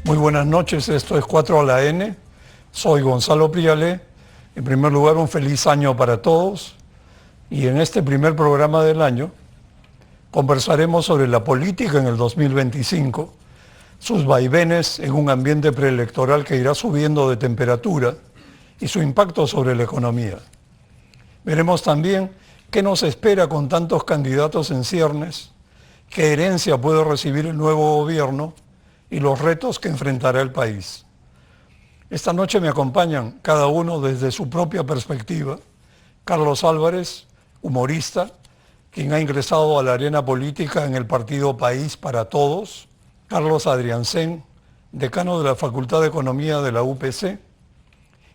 Muy buenas noches, esto es 4 a la N. Soy Gonzalo Prialé. En primer lugar, un feliz año para todos. Y en este primer programa del año conversaremos sobre la política en el 2025, sus vaivenes en un ambiente preelectoral que irá subiendo de temperatura y su impacto sobre la economía. Veremos también qué nos espera con tantos candidatos en ciernes, qué herencia puede recibir el nuevo gobierno y los retos que enfrentará el país. Esta noche me acompañan, cada uno desde su propia perspectiva, Carlos Álvarez, humorista, quien ha ingresado a la arena política en el partido País para Todos, Carlos Adriancén, decano de la Facultad de Economía de la UPC,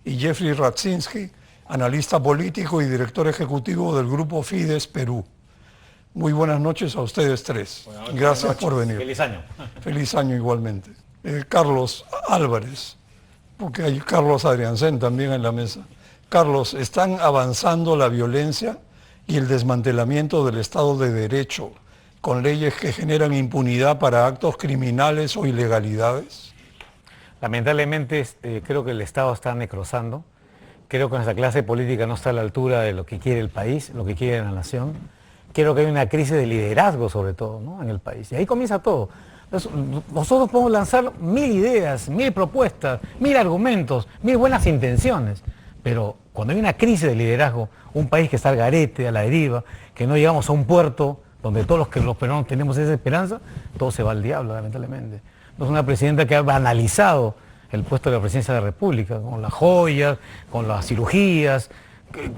y Jeffrey Radzinski, analista político y director ejecutivo del Grupo Fides Perú. Muy buenas noches a ustedes tres. Gracias por venir. Feliz año. Feliz año igualmente. Carlos Álvarez, porque hay Carlos Adriancén también en la mesa. Carlos, ¿están avanzando la violencia y el desmantelamiento del Estado de Derecho con leyes que generan impunidad para actos criminales o ilegalidades? Lamentablemente creo que el Estado está necrosando. Creo que nuestra clase política no está a la altura de lo que quiere el país, lo que quiere la nación. Creo que hay una crisis de liderazgo sobre todo, ¿no?, en el país. Y ahí comienza todo. Entonces, nosotros podemos lanzar 1000 ideas, 1000 propuestas, 1000 argumentos, 1000 buenas intenciones. Pero cuando hay una crisis de liderazgo, un país que está al garete, a la deriva, que no llegamos a un puerto donde todos los peruanos tenemos esa esperanza, todo se va al diablo, lamentablemente. Es una presidenta que ha banalizado el puesto de la presidencia de la República, con las joyas, con las cirugías,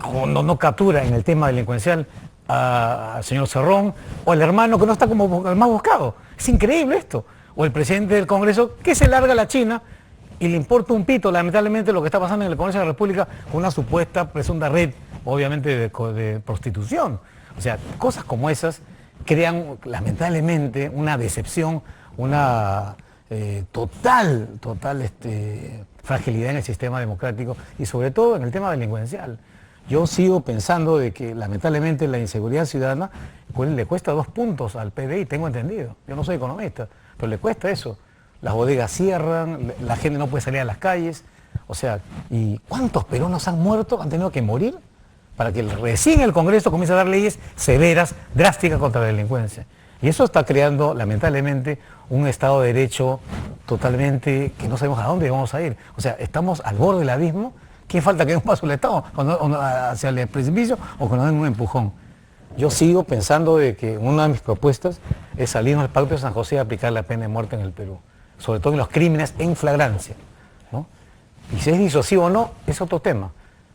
cuando no captura en el tema delincuencial al señor Cerrón, o el hermano que no está como el más buscado. Es increíble esto. O el presidente del Congreso que se larga a la China y le importa un pito, lamentablemente, lo que está pasando en el Congreso de la República con una supuesta, presunta red, obviamente, de prostitución. O sea, cosas como esas crean, lamentablemente, una decepción, una total fragilidad en el sistema democrático y sobre todo en el tema delincuencial. Yo sigo pensando de que lamentablemente la inseguridad ciudadana le cuesta 2 puntos al PBI, tengo entendido. Yo no soy economista, pero le cuesta eso. Las bodegas cierran, la gente no puede salir a las calles. O sea, ¿y cuántos peruanos han muerto, han tenido que morir para que recién el Congreso comience a dar leyes severas, drásticas contra la delincuencia? Y eso está creando, lamentablemente, un Estado de Derecho totalmente que no sabemos a dónde vamos a ir. O sea, estamos al borde del abismo. ¿Qué falta que dé un paso al Estado hacia el precipicio o que nos den un empujón? Yo sigo pensando de que una de mis propuestas es salirnos del Pacto de San José y aplicar la pena de muerte en el Perú, sobre todo en los crímenes en flagrancia, ¿no? Y si es disuasivo o no, es otro tema.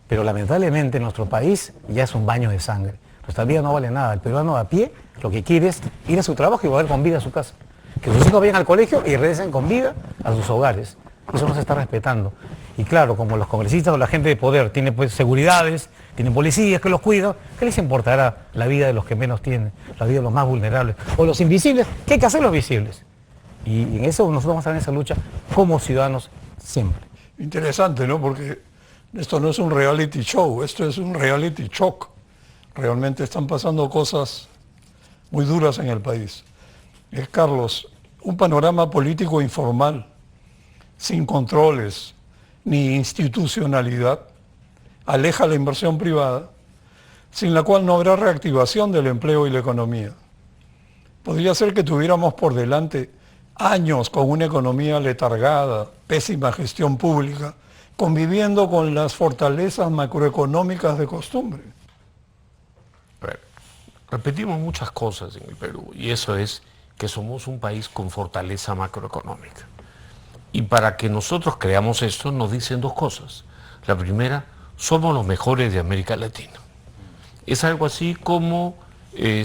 Pero lamentablemente nuestro país ya es un baño de sangre. Nuestra vida no vale nada. El peruano a pie lo que quiere es ir a su trabajo y volver con vida a su casa. Que sus hijos vayan al colegio y regresen con vida a sus hogares. Eso no se está respetando. Y claro, como los congresistas o la gente de poder tiene pues seguridades, tienen policías que los cuidan, ¿qué les importará la vida de los que menos tienen, la vida de los más vulnerables? O los invisibles, ¿qué hay que hacer los visibles? Y en eso nosotros vamos a estar en esa lucha como ciudadanos siempre. Interesante, ¿no? Porque esto no es un reality show, esto es un reality shock. Realmente están pasando cosas muy duras en el país. Carlos, un panorama político informal, sin controles ni institucionalidad, aleja la inversión privada, sin la cual no habrá reactivación del empleo y la economía. Podría ser que tuviéramos por delante años con una economía letargada, pésima gestión pública, conviviendo con las fortalezas macroeconómicas de costumbre. A ver, repetimos muchas cosas en el Perú y eso es que somos un país con fortaleza macroeconómica. Y para que nosotros creamos esto nos dicen 2 cosas. La primera, somos los mejores de América Latina. Es algo así como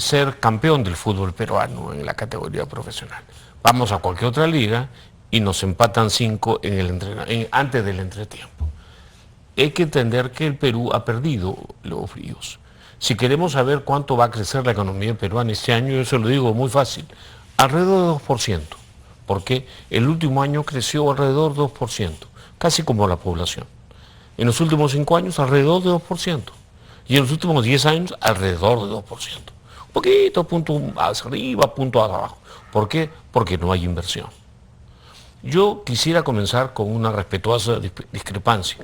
ser campeón del fútbol peruano en la categoría profesional. Vamos a cualquier otra liga y nos empatan 5 antes del entretiempo. Hay que entender que el Perú ha perdido los fríos. Si queremos saber cuánto va a crecer la economía peruana este año, yo se lo digo muy fácil, alrededor de 2%. Porque el último año creció alrededor de 2%, casi como la población. En los últimos 5 años, alrededor de 2%. Y en los últimos 10 años, alrededor de 2%. Un poquito, punto hacia arriba, punto hacia abajo. ¿Por qué? Porque no hay inversión. Yo quisiera comenzar con una respetuosa discrepancia.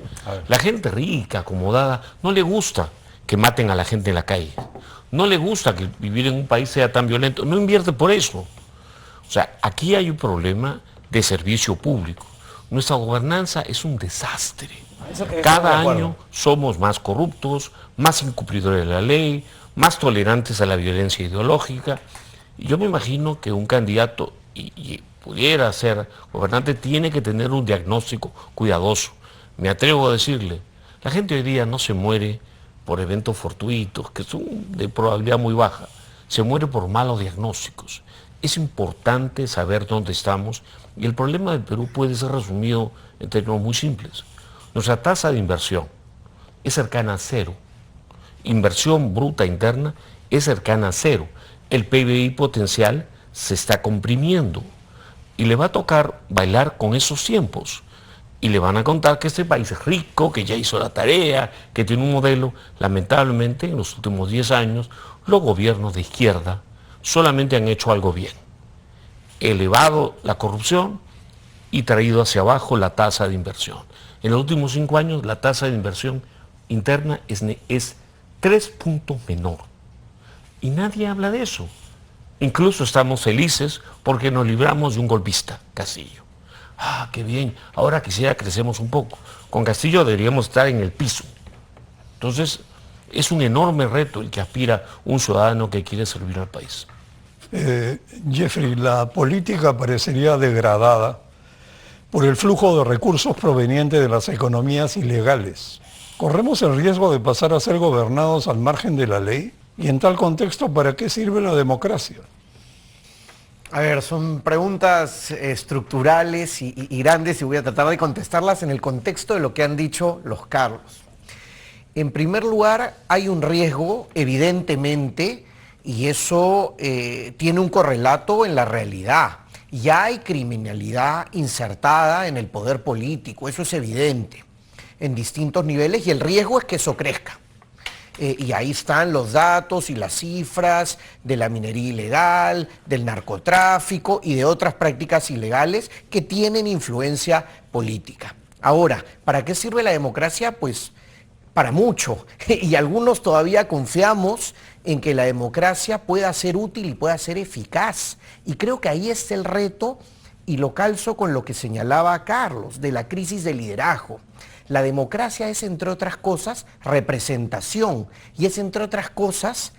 La gente rica, acomodada, no le gusta que maten a la gente en la calle. No le gusta que vivir en un país sea tan violento. No invierte por eso. O sea, aquí hay un problema de servicio público. Nuestra gobernanza es un desastre. Cada año somos más corruptos, más incumplidores de la ley, más tolerantes a la violencia ideológica. Y yo me imagino que un candidato y pudiera ser gobernante tiene que tener un diagnóstico cuidadoso. Me atrevo a decirle, la gente hoy día no se muere por eventos fortuitos, que son de probabilidad muy baja, se muere por malos diagnósticos. Es importante saber dónde estamos y el problema del Perú puede ser resumido en términos muy simples. Nuestra tasa de inversión es cercana a cero. Inversión bruta interna es cercana a cero. El PBI potencial se está comprimiendo y le va a tocar bailar con esos tiempos. Y le van a contar que este país es rico, que ya hizo la tarea, que tiene un modelo. Lamentablemente, en los últimos 10 años, los gobiernos de izquierda solamente han hecho algo bien. Elevado la corrupción y traído hacia abajo la tasa de inversión. En los últimos 5 años, la tasa de inversión interna es 3 puntos menor. Y nadie habla de eso. Incluso estamos felices porque nos libramos de un golpista, Castillo. Ah, qué bien, ahora quisiera crecemos un poco. Con Castillo deberíamos estar en el piso. Entonces, es un enorme reto el que aspira un ciudadano que quiere servir al país. Jeffrey, la política parecería degradada por el flujo de recursos provenientes de las economías ilegales. ¿Corremos el riesgo de pasar a ser gobernados al margen de la ley? Y en tal contexto, ¿para qué sirve la democracia? A ver, son preguntas estructurales y grandes y voy a tratar de contestarlas en el contexto de lo que han dicho los Carlos. En primer lugar, hay un riesgo, evidentemente, y eso tiene un correlato en la realidad. Ya hay criminalidad insertada en el poder político, eso es evidente, en distintos niveles, y el riesgo es que eso crezca. Y ahí están los datos y las cifras de la minería ilegal, del narcotráfico y de otras prácticas ilegales que tienen influencia política. Ahora, ¿para qué sirve la democracia? Pues para mucho. Y algunos todavía confiamos en que la democracia pueda ser útil y pueda ser eficaz. Y creo que ahí está el reto, y lo calzo con lo que señalaba Carlos, de la crisis de liderazgo. La democracia es, entre otras cosas, representación y es, entre otras cosas,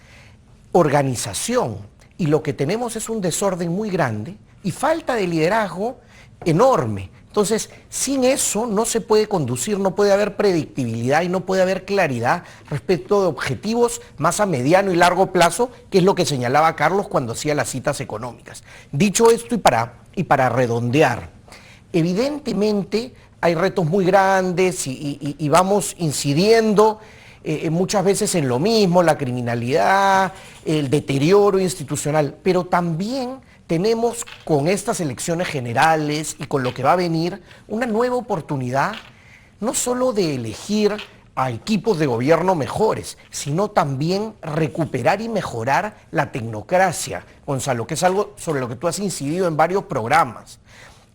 organización. Y lo que tenemos es un desorden muy grande y falta de liderazgo enorme. Entonces, sin eso no se puede conducir, no puede haber predictibilidad y no puede haber claridad respecto de objetivos más a mediano y largo plazo, que es lo que señalaba Carlos cuando hacía las citas económicas. Dicho esto y para redondear, evidentemente hay retos muy grandes y vamos incidiendo muchas veces en lo mismo, la criminalidad, el deterioro institucional, pero también tenemos con estas elecciones generales y con lo que va a venir una nueva oportunidad, no solo de elegir a equipos de gobierno mejores, sino también recuperar y mejorar la tecnocracia, Gonzalo, que es algo sobre lo que tú has incidido en varios programas.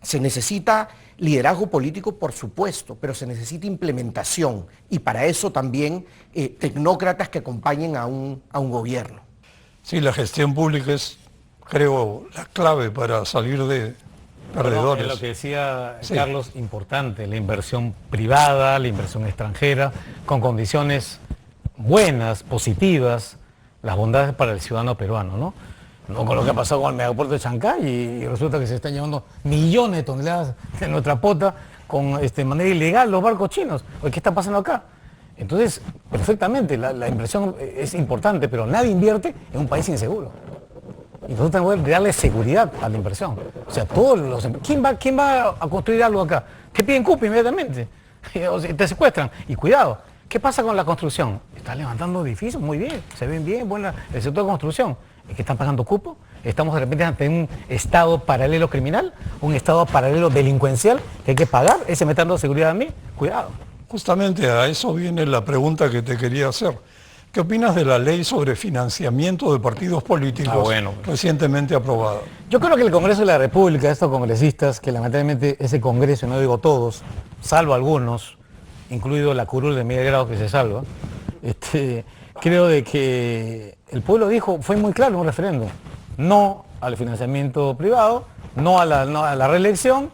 Se necesita liderazgo político, por supuesto, pero se necesita implementación y para eso también tecnócratas que acompañen a un gobierno. Sí, la gestión pública es, creo, la clave para salir de perdedores. Lo que decía Sí. Carlos, importante, la inversión privada, la inversión extranjera, con condiciones buenas, positivas, las bondades para el ciudadano peruano, ¿no? No con lo que ha pasado con el megapuerto de Chancay y resulta que se están llevando millones de toneladas de nuestra pota de manera ilegal los barcos chinos. Oye, ¿qué está pasando acá? Entonces, perfectamente, la inversión es importante, pero nadie invierte en un país inseguro. Y nosotros tenemos que darle seguridad a la inversión. O sea, todos los... ¿Quién va a construir algo acá? Te piden cupo inmediatamente. O sea, te secuestran. Y cuidado, ¿qué pasa con la construcción? Están levantando edificios, muy bien, se ven bien, buena el sector de construcción. ¿Es que están pagando cupo? ¿Estamos de repente ante un estado paralelo criminal? ¿Un estado paralelo delincuencial que hay que pagar? ¿Ese me está dando seguridad a mí? Cuidado. Justamente a eso viene la pregunta que te quería hacer. ¿Qué opinas de la ley sobre financiamiento de partidos políticos recientemente aprobada? Yo creo que el Congreso de la República, estos congresistas, que lamentablemente ese Congreso, no digo todos, salvo algunos, incluido la curul de Miguel Grau que se salva, creo de que el pueblo dijo, fue muy claro en un referéndum, no al financiamiento privado, no a la reelección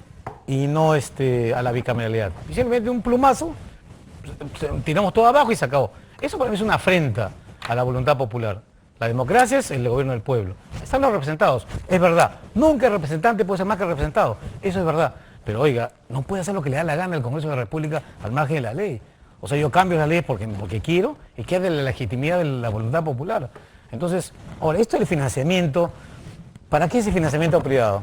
y no a la bicameralidad. Y simplemente un plumazo, tiramos todo abajo y se acabó. Eso para mí es una afrenta a la voluntad popular. La democracia es el gobierno del pueblo. Están los representados, es verdad. Nunca el representante puede ser más que el representado, eso es verdad. Pero oiga, no puede hacer lo que le da la gana el Congreso de la República al margen de la ley. O sea, yo cambio la ley porque quiero y que es de la legitimidad de la voluntad popular. Entonces, ahora, esto del financiamiento, ¿para qué ese financiamiento privado?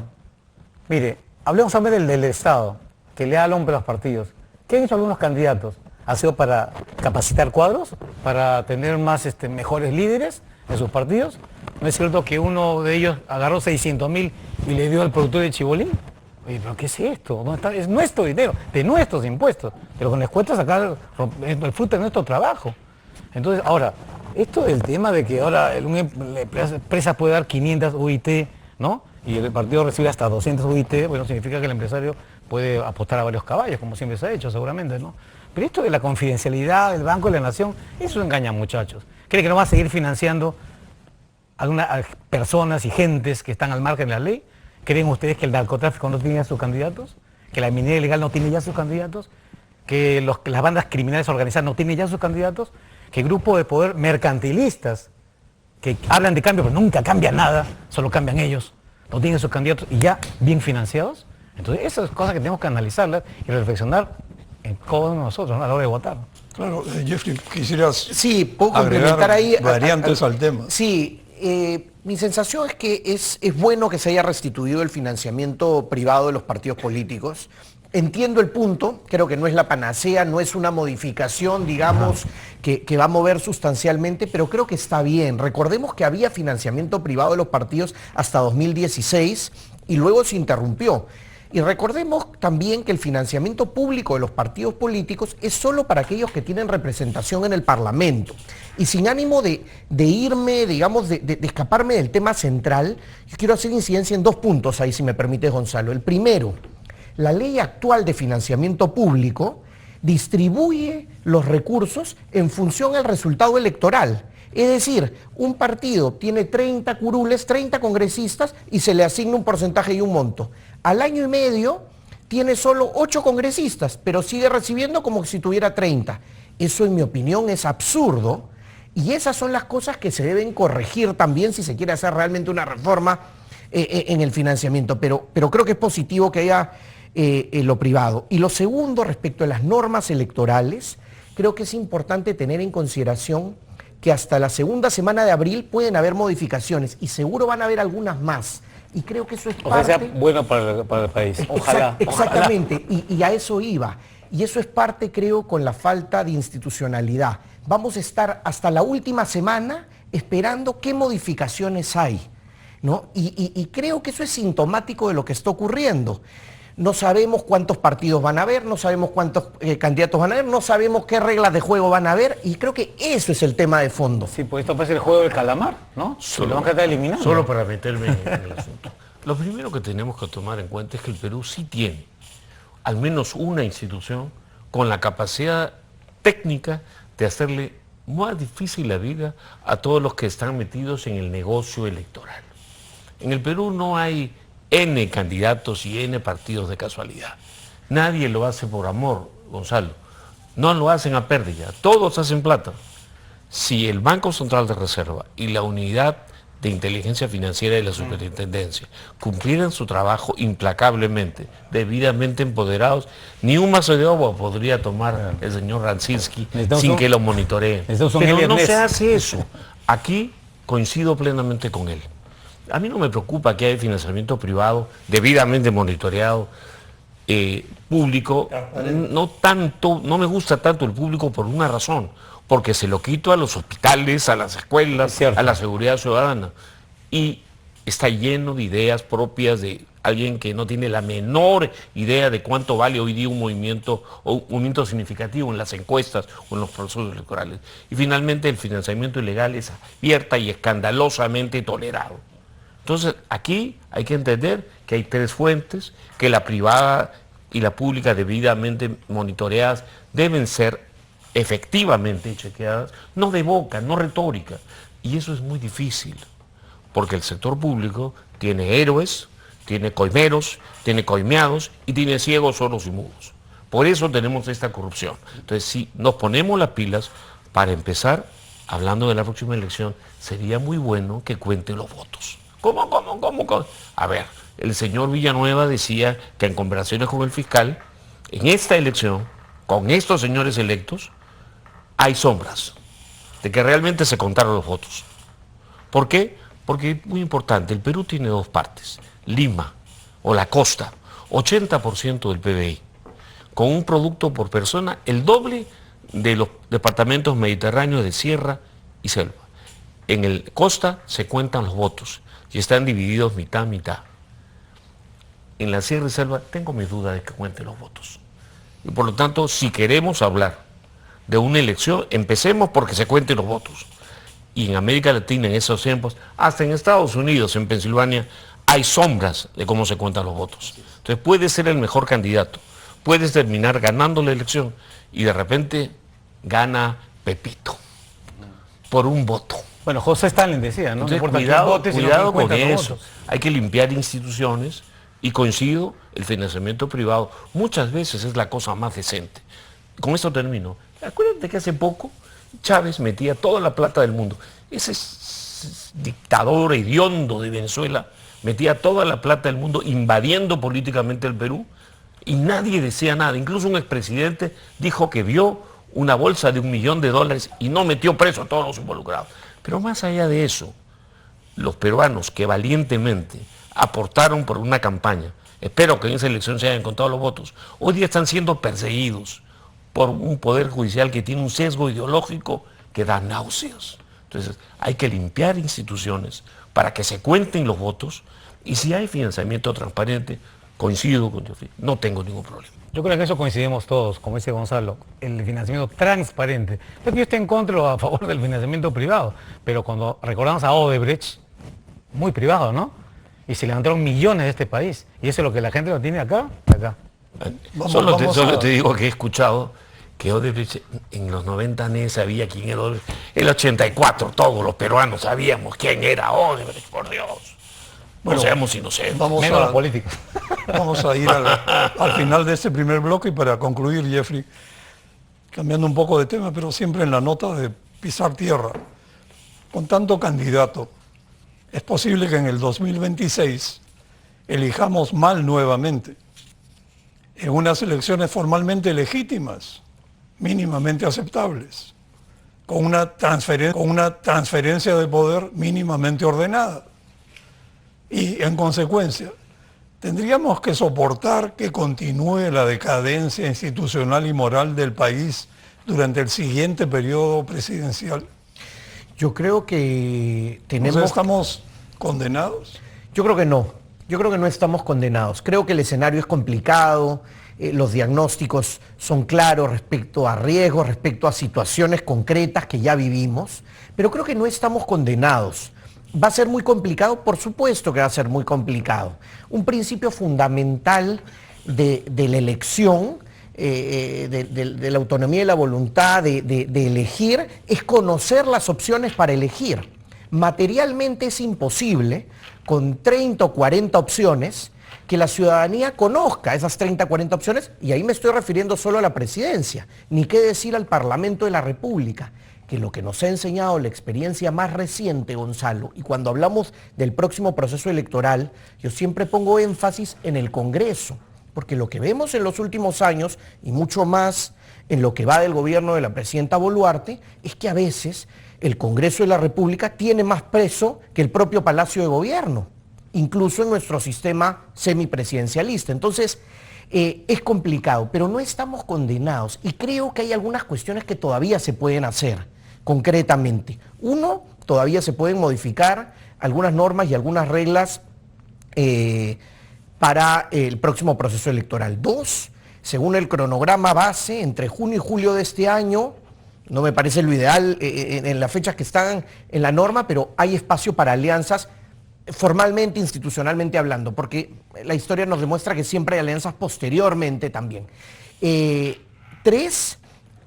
Mire, hablemos también del Estado, que le da al hombre a los partidos. ¿Qué han hecho algunos candidatos? ¿Ha sido para capacitar cuadros? ¿Para tener más mejores líderes en sus partidos? ¿No es cierto que uno de ellos agarró 600.000 y le dio al productor de Chibolín? Oye, ¿pero qué es esto? ¿Dónde está? Es nuestro dinero, de nuestros impuestos, pero con les cuesta sacar el fruto de nuestro trabajo. Entonces, ahora, esto del tema de que ahora una empresa puede dar 500 UIT, ¿no? Y el partido recibe hasta 200 UIT, bueno, significa que el empresario puede apostar a varios caballos, como siempre se ha hecho, seguramente, ¿no? Pero esto de la confidencialidad del Banco de la Nación, eso engaña, muchachos. ¿Cree que no va a seguir financiando a personas y gentes que están al margen de la ley? ¿Creen ustedes que el narcotráfico no tiene ya sus candidatos? ¿Que la minería ilegal no tiene ya sus candidatos? ¿Que las bandas criminales organizadas no tienen ya sus candidatos? ¿Que grupos de poder mercantilistas que hablan de cambio pero nunca cambian nada, solo cambian ellos, no tienen sus candidatos y ya bien financiados? Entonces esas cosas que tenemos que analizarlas y reflexionar en todos nosotros, ¿no? A la hora de votar. Claro, Jeffrey, quisieras puedo complementar ahí variantes al tema. Sí, mi sensación es que es bueno que se haya restituido el financiamiento privado de los partidos políticos. Entiendo el punto, creo que no es la panacea, no es una modificación, digamos, que va a mover sustancialmente, pero creo que está bien. Recordemos que había financiamiento privado de los partidos hasta 2016 y luego se interrumpió. Y recordemos también que el financiamiento público de los partidos políticos es solo para aquellos que tienen representación en el Parlamento. Y sin ánimo de irme, digamos, de escaparme del tema central, yo quiero hacer incidencia en 2 puntos ahí, si me permite, Gonzalo. El primero, la ley actual de financiamiento público distribuye los recursos en función al resultado electoral. Es decir, un partido tiene 30 curules, 30 congresistas y se le asigna un porcentaje y un monto. Al año y medio tiene solo 8 congresistas, pero sigue recibiendo como si tuviera 30. Eso, en mi opinión, es absurdo y esas son las cosas que se deben corregir también si se quiere hacer realmente una reforma en el financiamiento. Pero creo que es positivo que haya lo privado. Y lo segundo, respecto a las normas electorales, creo que es importante tener en consideración que hasta la segunda semana de abril pueden haber modificaciones y seguro van a haber algunas más. Y creo que eso es parte... O sea, sea bueno para el país. Ojalá. Exactamente, ojalá. Y a eso iba. Y eso es parte, creo, con la falta de institucionalidad. Vamos a estar hasta la última semana esperando qué modificaciones hay, ¿no? Y creo que eso es sintomático de lo que está ocurriendo. No sabemos cuántos partidos van a haber, no sabemos cuántos candidatos van a haber, no sabemos qué reglas de juego van a haber y creo que eso es el tema de fondo. Sí, pues esto parece el juego del calamar, ¿no? Solo, lo vamos a estar eliminando. Solo para meterme en el asunto. Lo primero que tenemos que tomar en cuenta es que el Perú sí tiene al menos una institución con la capacidad técnica de hacerle más difícil la vida a todos los que están metidos en el negocio electoral. En el Perú no hay N candidatos y N partidos de casualidad. Nadie lo hace por amor, Gonzalo. No lo hacen a pérdida. Todos hacen plata. Si el Banco Central de Reserva y la Unidad de Inteligencia Financiera de la Superintendencia cumplieran su trabajo implacablemente, debidamente empoderados, ni un vaso de agua podría tomar el señor Rancinsky sin que lo monitoreen. Pero no se hace eso. Aquí coincido plenamente con él. A mí no me preocupa que haya financiamiento privado debidamente monitoreado, público. No me gusta tanto el público por una razón, porque se lo quito a los hospitales, a las escuelas, a la seguridad ciudadana. Y está lleno de ideas propias de alguien que no tiene la menor idea de cuánto vale hoy día un movimiento o un movimiento significativo en las encuestas o en los procesos electorales. Y finalmente el financiamiento ilegal es abierta y escandalosamente tolerado. Entonces aquí hay que entender que hay tres fuentes, que la privada y la pública debidamente monitoreadas deben ser efectivamente chequeadas, no de boca, no retórica. Y eso es muy difícil, porque el sector público tiene héroes, tiene coimeros, tiene coimeados y tiene ciegos, sordos y mudos. Por eso tenemos esta corrupción. Entonces, si nos ponemos las pilas, para empezar, hablando de la próxima elección, sería muy bueno que cuenten los votos. ¿Cómo? A ver, el señor Villanueva decía que en conversaciones con el fiscal, en esta elección, con estos señores electos, hay sombras de que realmente se contaron los votos. ¿Por qué? Porque es muy importante, el Perú tiene dos partes, Lima o la costa, 80% del PBI, con un producto por persona el doble de los departamentos mediterráneos de sierra y selva. En el costa se cuentan los votos y están divididos mitad, mitad. En la sierra y selva tengo mis dudas de que cuenten los votos. Y por lo tanto, si queremos hablar de una elección, empecemos porque se cuenten los votos. Y en América Latina, en esos tiempos, hasta en Estados Unidos, en Pensilvania, hay sombras de cómo se cuentan los votos. Entonces puede ser el mejor candidato, puedes terminar ganando la elección y de repente gana Pepito por un voto. Bueno, José Stalin decía, ¿no? Entonces, No importa cuidado, quién vote, sino cuidado quién con cuenta los eso. votos. Hay que limpiar instituciones y coincido, el financiamiento privado muchas veces es la cosa más decente. Con esto termino. Acuérdate que hace poco Chávez metía toda la plata del mundo. Ese dictador hediondo de Venezuela metía toda la plata del mundo invadiendo políticamente el Perú y nadie decía nada. Incluso un expresidente dijo que vio una bolsa de $1 millón y no metió preso a todos los involucrados. Pero más allá de eso, los peruanos que valientemente aportaron por una campaña, espero que en esa elección se hayan contado los votos, hoy día están siendo perseguidos por un poder judicial que tiene un sesgo ideológico que da náuseas. Entonces hay que limpiar instituciones para que se cuenten los votos y si hay financiamiento transparente, coincido con Geoffrey, no tengo ningún problema. Yo creo que en eso coincidimos todos, como dice Gonzalo, el financiamiento transparente. Yo estoy en contra o a favor del financiamiento privado, pero cuando recordamos a Odebrecht, muy privado, ¿no? Y se levantaron millones de este país. Y eso es lo que la gente lo tiene acá. Solo te digo que he escuchado que Odebrecht en los 90 nadie sabía quién era Odebrecht. El 84 todos los peruanos sabíamos quién era Odebrecht, por Dios. Bueno, no seamos inocentes. Menos los políticos. Vamos a ir al final de este primer bloque y para concluir, Jeffrey, cambiando un poco de tema, pero siempre en la nota de pisar tierra. Con tanto candidato, es posible que en el 2026 elijamos mal nuevamente, en unas elecciones formalmente legítimas, mínimamente aceptables, con una transferencia de poder mínimamente ordenada. Y en consecuencia, tendríamos que soportar que continúe la decadencia institucional y moral del país durante el siguiente periodo presidencial. Yo creo que tenemos... Entonces, ¿estamos condenados? Yo creo que no. Yo creo que no estamos condenados. Creo que el escenario es complicado, los diagnósticos son claros respecto a riesgos, respecto a situaciones concretas que ya vivimos, pero creo que no estamos condenados. ¿Va a ser muy complicado? Por supuesto que va a ser muy complicado. Un principio fundamental de la elección, de la autonomía y la voluntad de elegir, es conocer las opciones para elegir. Materialmente es imposible, con 30 o 40 opciones, que la ciudadanía conozca esas 30 o 40 opciones, y ahí me estoy refiriendo solo a la presidencia, ni qué decir al Parlamento de la República, que lo que nos ha enseñado la experiencia más reciente, Gonzalo, y cuando hablamos del próximo proceso electoral, yo siempre pongo énfasis en el Congreso, porque lo que vemos en los últimos años, y mucho más en lo que va del gobierno de la presidenta Boluarte, es que a veces el Congreso de la República tiene más peso que el propio Palacio de Gobierno, incluso en nuestro sistema semipresidencialista. Entonces, es complicado, pero no estamos condenados, y creo que hay algunas cuestiones que todavía se pueden hacer concretamente. Uno, todavía se pueden modificar algunas normas y algunas reglas para el próximo proceso electoral. 2, según el cronograma base, entre junio y julio de este año, no me parece lo ideal en las fechas que están en la norma, pero hay espacio para alianzas formalmente, institucionalmente hablando, porque la historia nos demuestra que siempre hay alianzas posteriormente también. 3,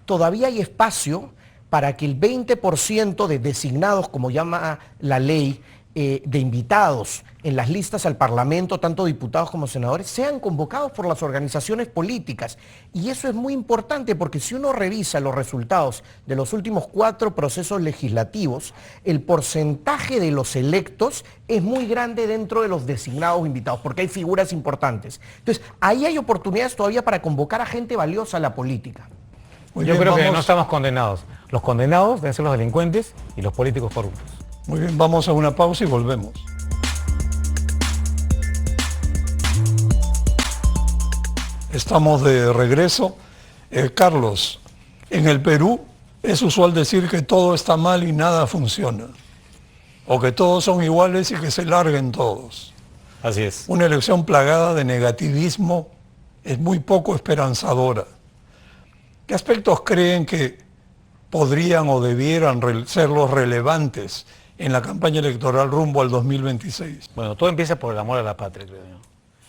todavía hay espacio para que el 20% de designados, como llama la ley, de invitados en las listas al Parlamento, tanto diputados como senadores, sean convocados por las organizaciones políticas. Y eso es muy importante porque si uno revisa los resultados de los últimos 4 procesos legislativos, el porcentaje de los electos es muy grande dentro de los designados invitados, porque hay figuras importantes. Entonces, ahí hay oportunidades todavía para convocar a gente valiosa a la política. Yo creo que no estamos condenados. Los condenados deben ser los delincuentes y los políticos corruptos. Muy bien, vamos a una pausa y volvemos. Estamos de regreso. Carlos, en el Perú es usual decir que todo está mal y nada funciona. O que todos son iguales y que se larguen todos. Así es. Una elección plagada de negativismo es muy poco esperanzadora. ¿Qué aspectos creen que podrían o debieran ser los relevantes en la campaña electoral rumbo al 2026? Bueno, todo empieza por el amor a la patria, creo yo.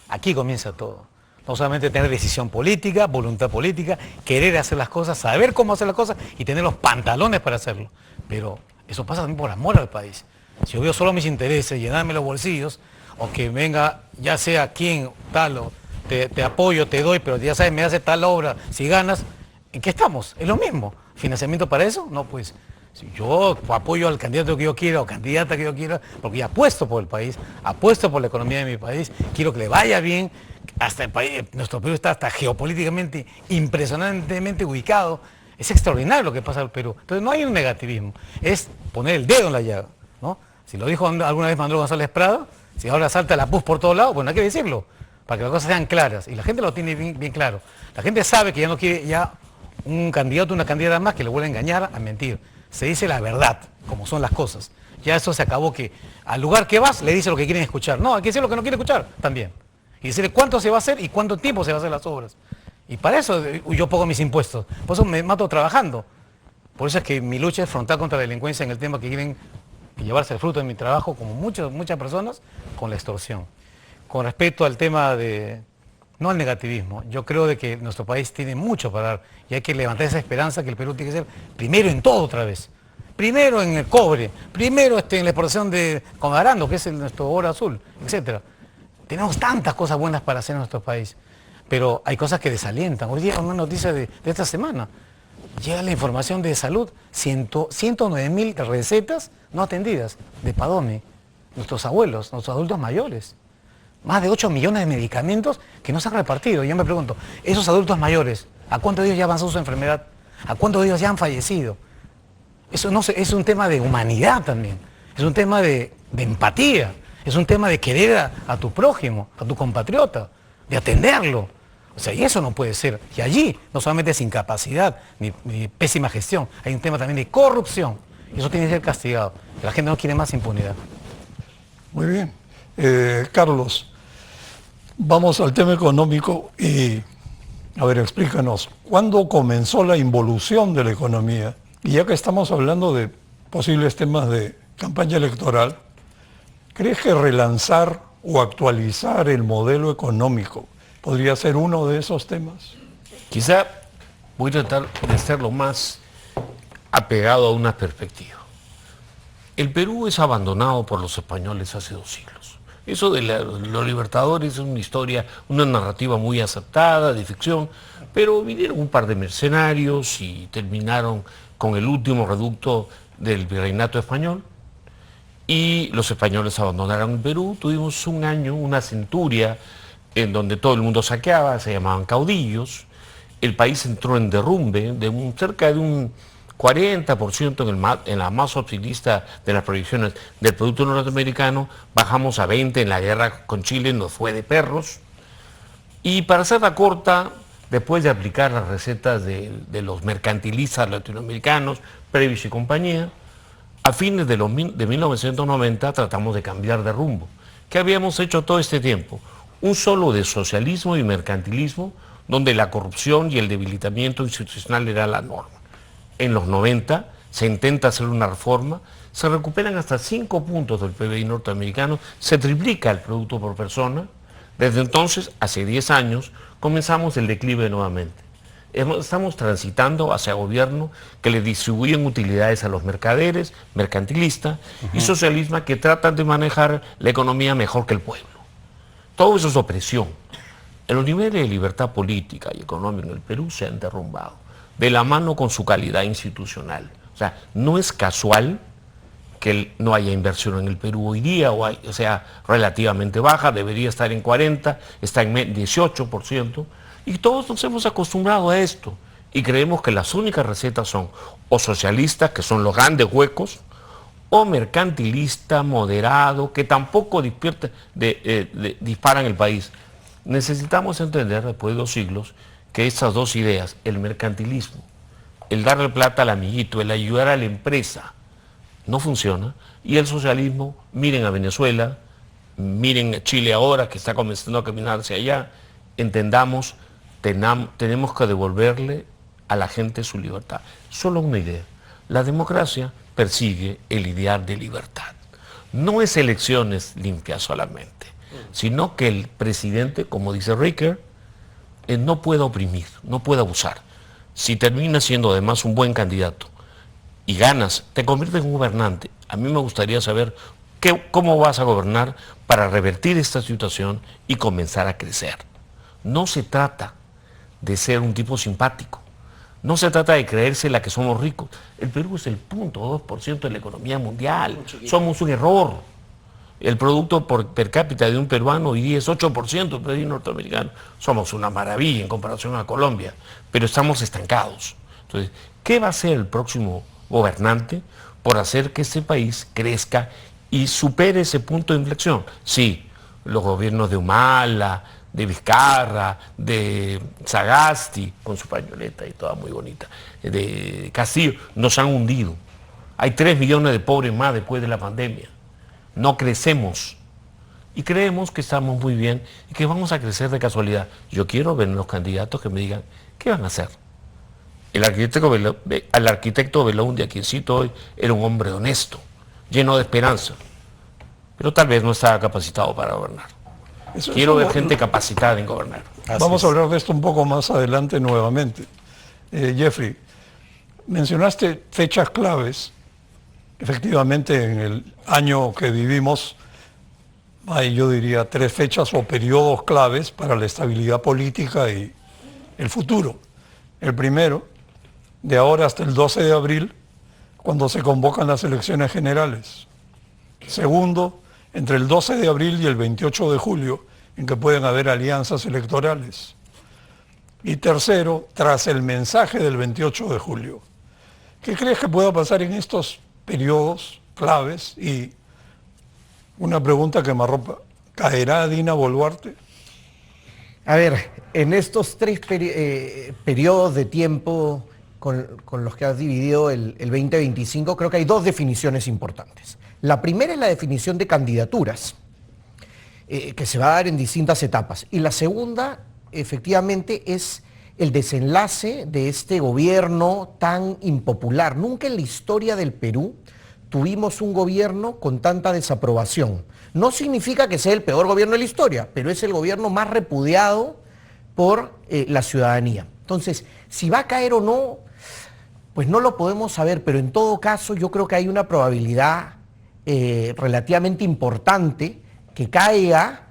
Aquí comienza todo. No solamente tener decisión política, voluntad política, querer hacer las cosas, saber cómo hacer las cosas y tener los pantalones para hacerlo. Pero eso pasa también por amor al país. Si yo veo solo mis intereses, llenarme los bolsillos, o que venga, ya sea quien, tal, o te apoyo, te doy, pero ya sabes, me hace tal obra, si ganas, ¿en qué estamos? Es lo mismo. ¿Financiamiento para eso? No, pues. Si yo apoyo al candidato que yo quiera o candidata que yo quiera, porque yo apuesto por el país, apuesto por la economía de mi país, quiero que le vaya bien, hasta el país, nuestro Perú está hasta geopolíticamente impresionantemente ubicado, es extraordinario lo que pasa en el Perú. Entonces no hay un negativismo, es poner el dedo en la llaga, ¿no? Si lo dijo alguna vez Manuel González Prada, si ahora salta la pus por todos lados, bueno, hay que decirlo, para que las cosas sean claras, y la gente lo tiene bien claro. La gente sabe que ya no quiere ya un candidato, una candidata más que le vuelva a engañar, a mentir. Se dice la verdad, como son las cosas. Ya eso se acabó, que al lugar que vas le dice lo que quieren escuchar. No, hay que decir lo que no quieren escuchar también. Y decirle cuánto se va a hacer y cuánto tiempo se va a hacer las obras. Y para eso yo pongo mis impuestos. Por eso me mato trabajando. Por eso es que mi lucha es frontal contra la delincuencia en el tema que quieren llevarse el fruto de mi trabajo, como muchas personas, con la extorsión. Con respecto al tema de... No al negativismo, yo creo de que nuestro país tiene mucho para dar y hay que levantar esa esperanza que el Perú tiene que ser primero en todo otra vez. Primero en el cobre, primero en la exportación de Conarando, que es nuestro oro azul, etc. Tenemos tantas cosas buenas para hacer en nuestro país, pero hay cosas que desalientan. Hoy día una noticia de esta semana, llega la información de salud, 109.000 recetas no atendidas de Padome, nuestros abuelos, nuestros adultos mayores. Más de 8 millones de medicamentos que no se han repartido. Y yo me pregunto, esos adultos mayores, ¿a cuántos de ellos ya avanzó su enfermedad? ¿A cuántos de ellos ya han fallecido? Eso no es un tema de humanidad también. Es un tema de empatía. Es un tema de querer a tu prójimo, a tu compatriota, de atenderlo. O sea, y eso no puede ser. Y allí no solamente es incapacidad ni pésima gestión, hay un tema también de corrupción. Y eso tiene que ser castigado. La gente no quiere más impunidad. Muy bien. Carlos, vamos al tema económico y, a ver, explícanos, ¿cuándo comenzó la involución de la economía? Y ya que estamos hablando de posibles temas de campaña electoral, ¿crees que relanzar o actualizar el modelo económico podría ser uno de esos temas? Quizá voy a tratar de ser lo más apegado a una perspectiva. El Perú es abandonado por los españoles hace 2 siglos. Eso de los libertadores es una historia, una narrativa muy aceptada, de ficción, pero vinieron un par de mercenarios y terminaron con el último reducto del virreinato español y los españoles abandonaron el Perú. Tuvimos un año, una centuria, en donde todo el mundo saqueaba, se llamaban caudillos. El país entró en derrumbe de cerca de un 40% en la más optimista de las proyecciones del Producto Norteamericano, bajamos a 20 en la guerra con Chile, nos fue de perros. Y para hacerla corta, después de aplicar las recetas de los mercantilistas latinoamericanos, Previs y compañía, A fines de 1990 tratamos de cambiar de rumbo. ¿Qué habíamos hecho todo este tiempo? Un solo de socialismo y mercantilismo, donde la corrupción y el debilitamiento institucional era la norma. En los 90 se intenta hacer una reforma, se recuperan hasta 5 puntos del PBI norteamericano, se triplica el producto por persona. Desde entonces, hace 10 años, comenzamos el declive nuevamente. Estamos transitando hacia gobierno que le distribuyen utilidades a los mercaderes, mercantilistas, y socialistas que tratan de manejar la economía mejor que el pueblo. Todo eso es opresión. Los niveles de libertad política y económica en el Perú se han derrumbado, de la mano con su calidad institucional. O sea, no es casual que no haya inversión en el Perú hoy día, o sea, relativamente baja, debería estar en 40, está en 18%, y todos nos hemos acostumbrado a esto, y creemos que las únicas recetas son o socialistas, que son los grandes huecos, o mercantilista, moderado, que tampoco disparan el país. Necesitamos entender, después de 2 siglos, que estas dos ideas, el mercantilismo, el darle plata al amiguito, el ayudar a la empresa, no funciona, y el socialismo, miren a Venezuela, miren a Chile ahora, que está comenzando a caminar hacia allá, entendamos, tenemos que devolverle a la gente su libertad. Solo una idea, la democracia persigue el ideal de libertad. No es elecciones limpias solamente, sino que el presidente, como dice Ricker, no puede oprimir, no puede abusar. Si termina siendo además un buen candidato y ganas, te conviertes en gobernante. A mí me gustaría saber cómo vas a gobernar para revertir esta situación y comenzar a crecer. No se trata de ser un tipo simpático. No se trata de creerse la que somos ricos. El Perú es el 0.2% de la economía mundial. Somos un error. El producto per cápita de un peruano hoy día es 8% del PIB norteamericano. Somos una maravilla en comparación a Colombia, pero estamos estancados. Entonces, ¿qué va a hacer el próximo gobernante por hacer que este país crezca y supere ese punto de inflexión? Sí, los gobiernos de Humala, de Vizcarra, de Sagasti, con su pañoleta y toda muy bonita, de Castillo, nos han hundido. Hay 3 millones de pobres más después de la pandemia. No crecemos y creemos que estamos muy bien y que vamos a crecer de casualidad. Yo quiero ver los candidatos que me digan qué van a hacer. El arquitecto Belaúnde, a quien cito hoy, era un hombre honesto, lleno de esperanza, pero tal vez no estaba capacitado para gobernar. Quiero ver gente capacitada en gobernar. Vamos a hablar de esto un poco más adelante nuevamente. Jeffrey, mencionaste fechas claves. Efectivamente, en el año que vivimos hay, yo diría, 3 fechas o periodos claves para la estabilidad política y el futuro. El primero, de ahora hasta el 12 de abril, cuando se convocan las elecciones generales. Segundo, entre el 12 de abril y el 28 de julio, en que pueden haber alianzas electorales. Y tercero, tras el mensaje del 28 de julio. ¿Qué crees que pueda pasar en estos periodos claves? Y una pregunta que me arropa, ¿caerá Dina Boluarte? A ver, en estos 3 periodos de tiempo con los que has dividido el 2025, creo que hay 2 definiciones importantes. La primera es la definición de candidaturas, que se va a dar en distintas etapas. Y la segunda, efectivamente, es el desenlace de este gobierno tan impopular. Nunca en la historia del Perú tuvimos un gobierno con tanta desaprobación. No significa que sea el peor gobierno de la historia, pero es el gobierno más repudiado por la ciudadanía. Entonces, si va a caer o no, pues no lo podemos saber, pero en todo caso yo creo que hay una probabilidad relativamente importante que caiga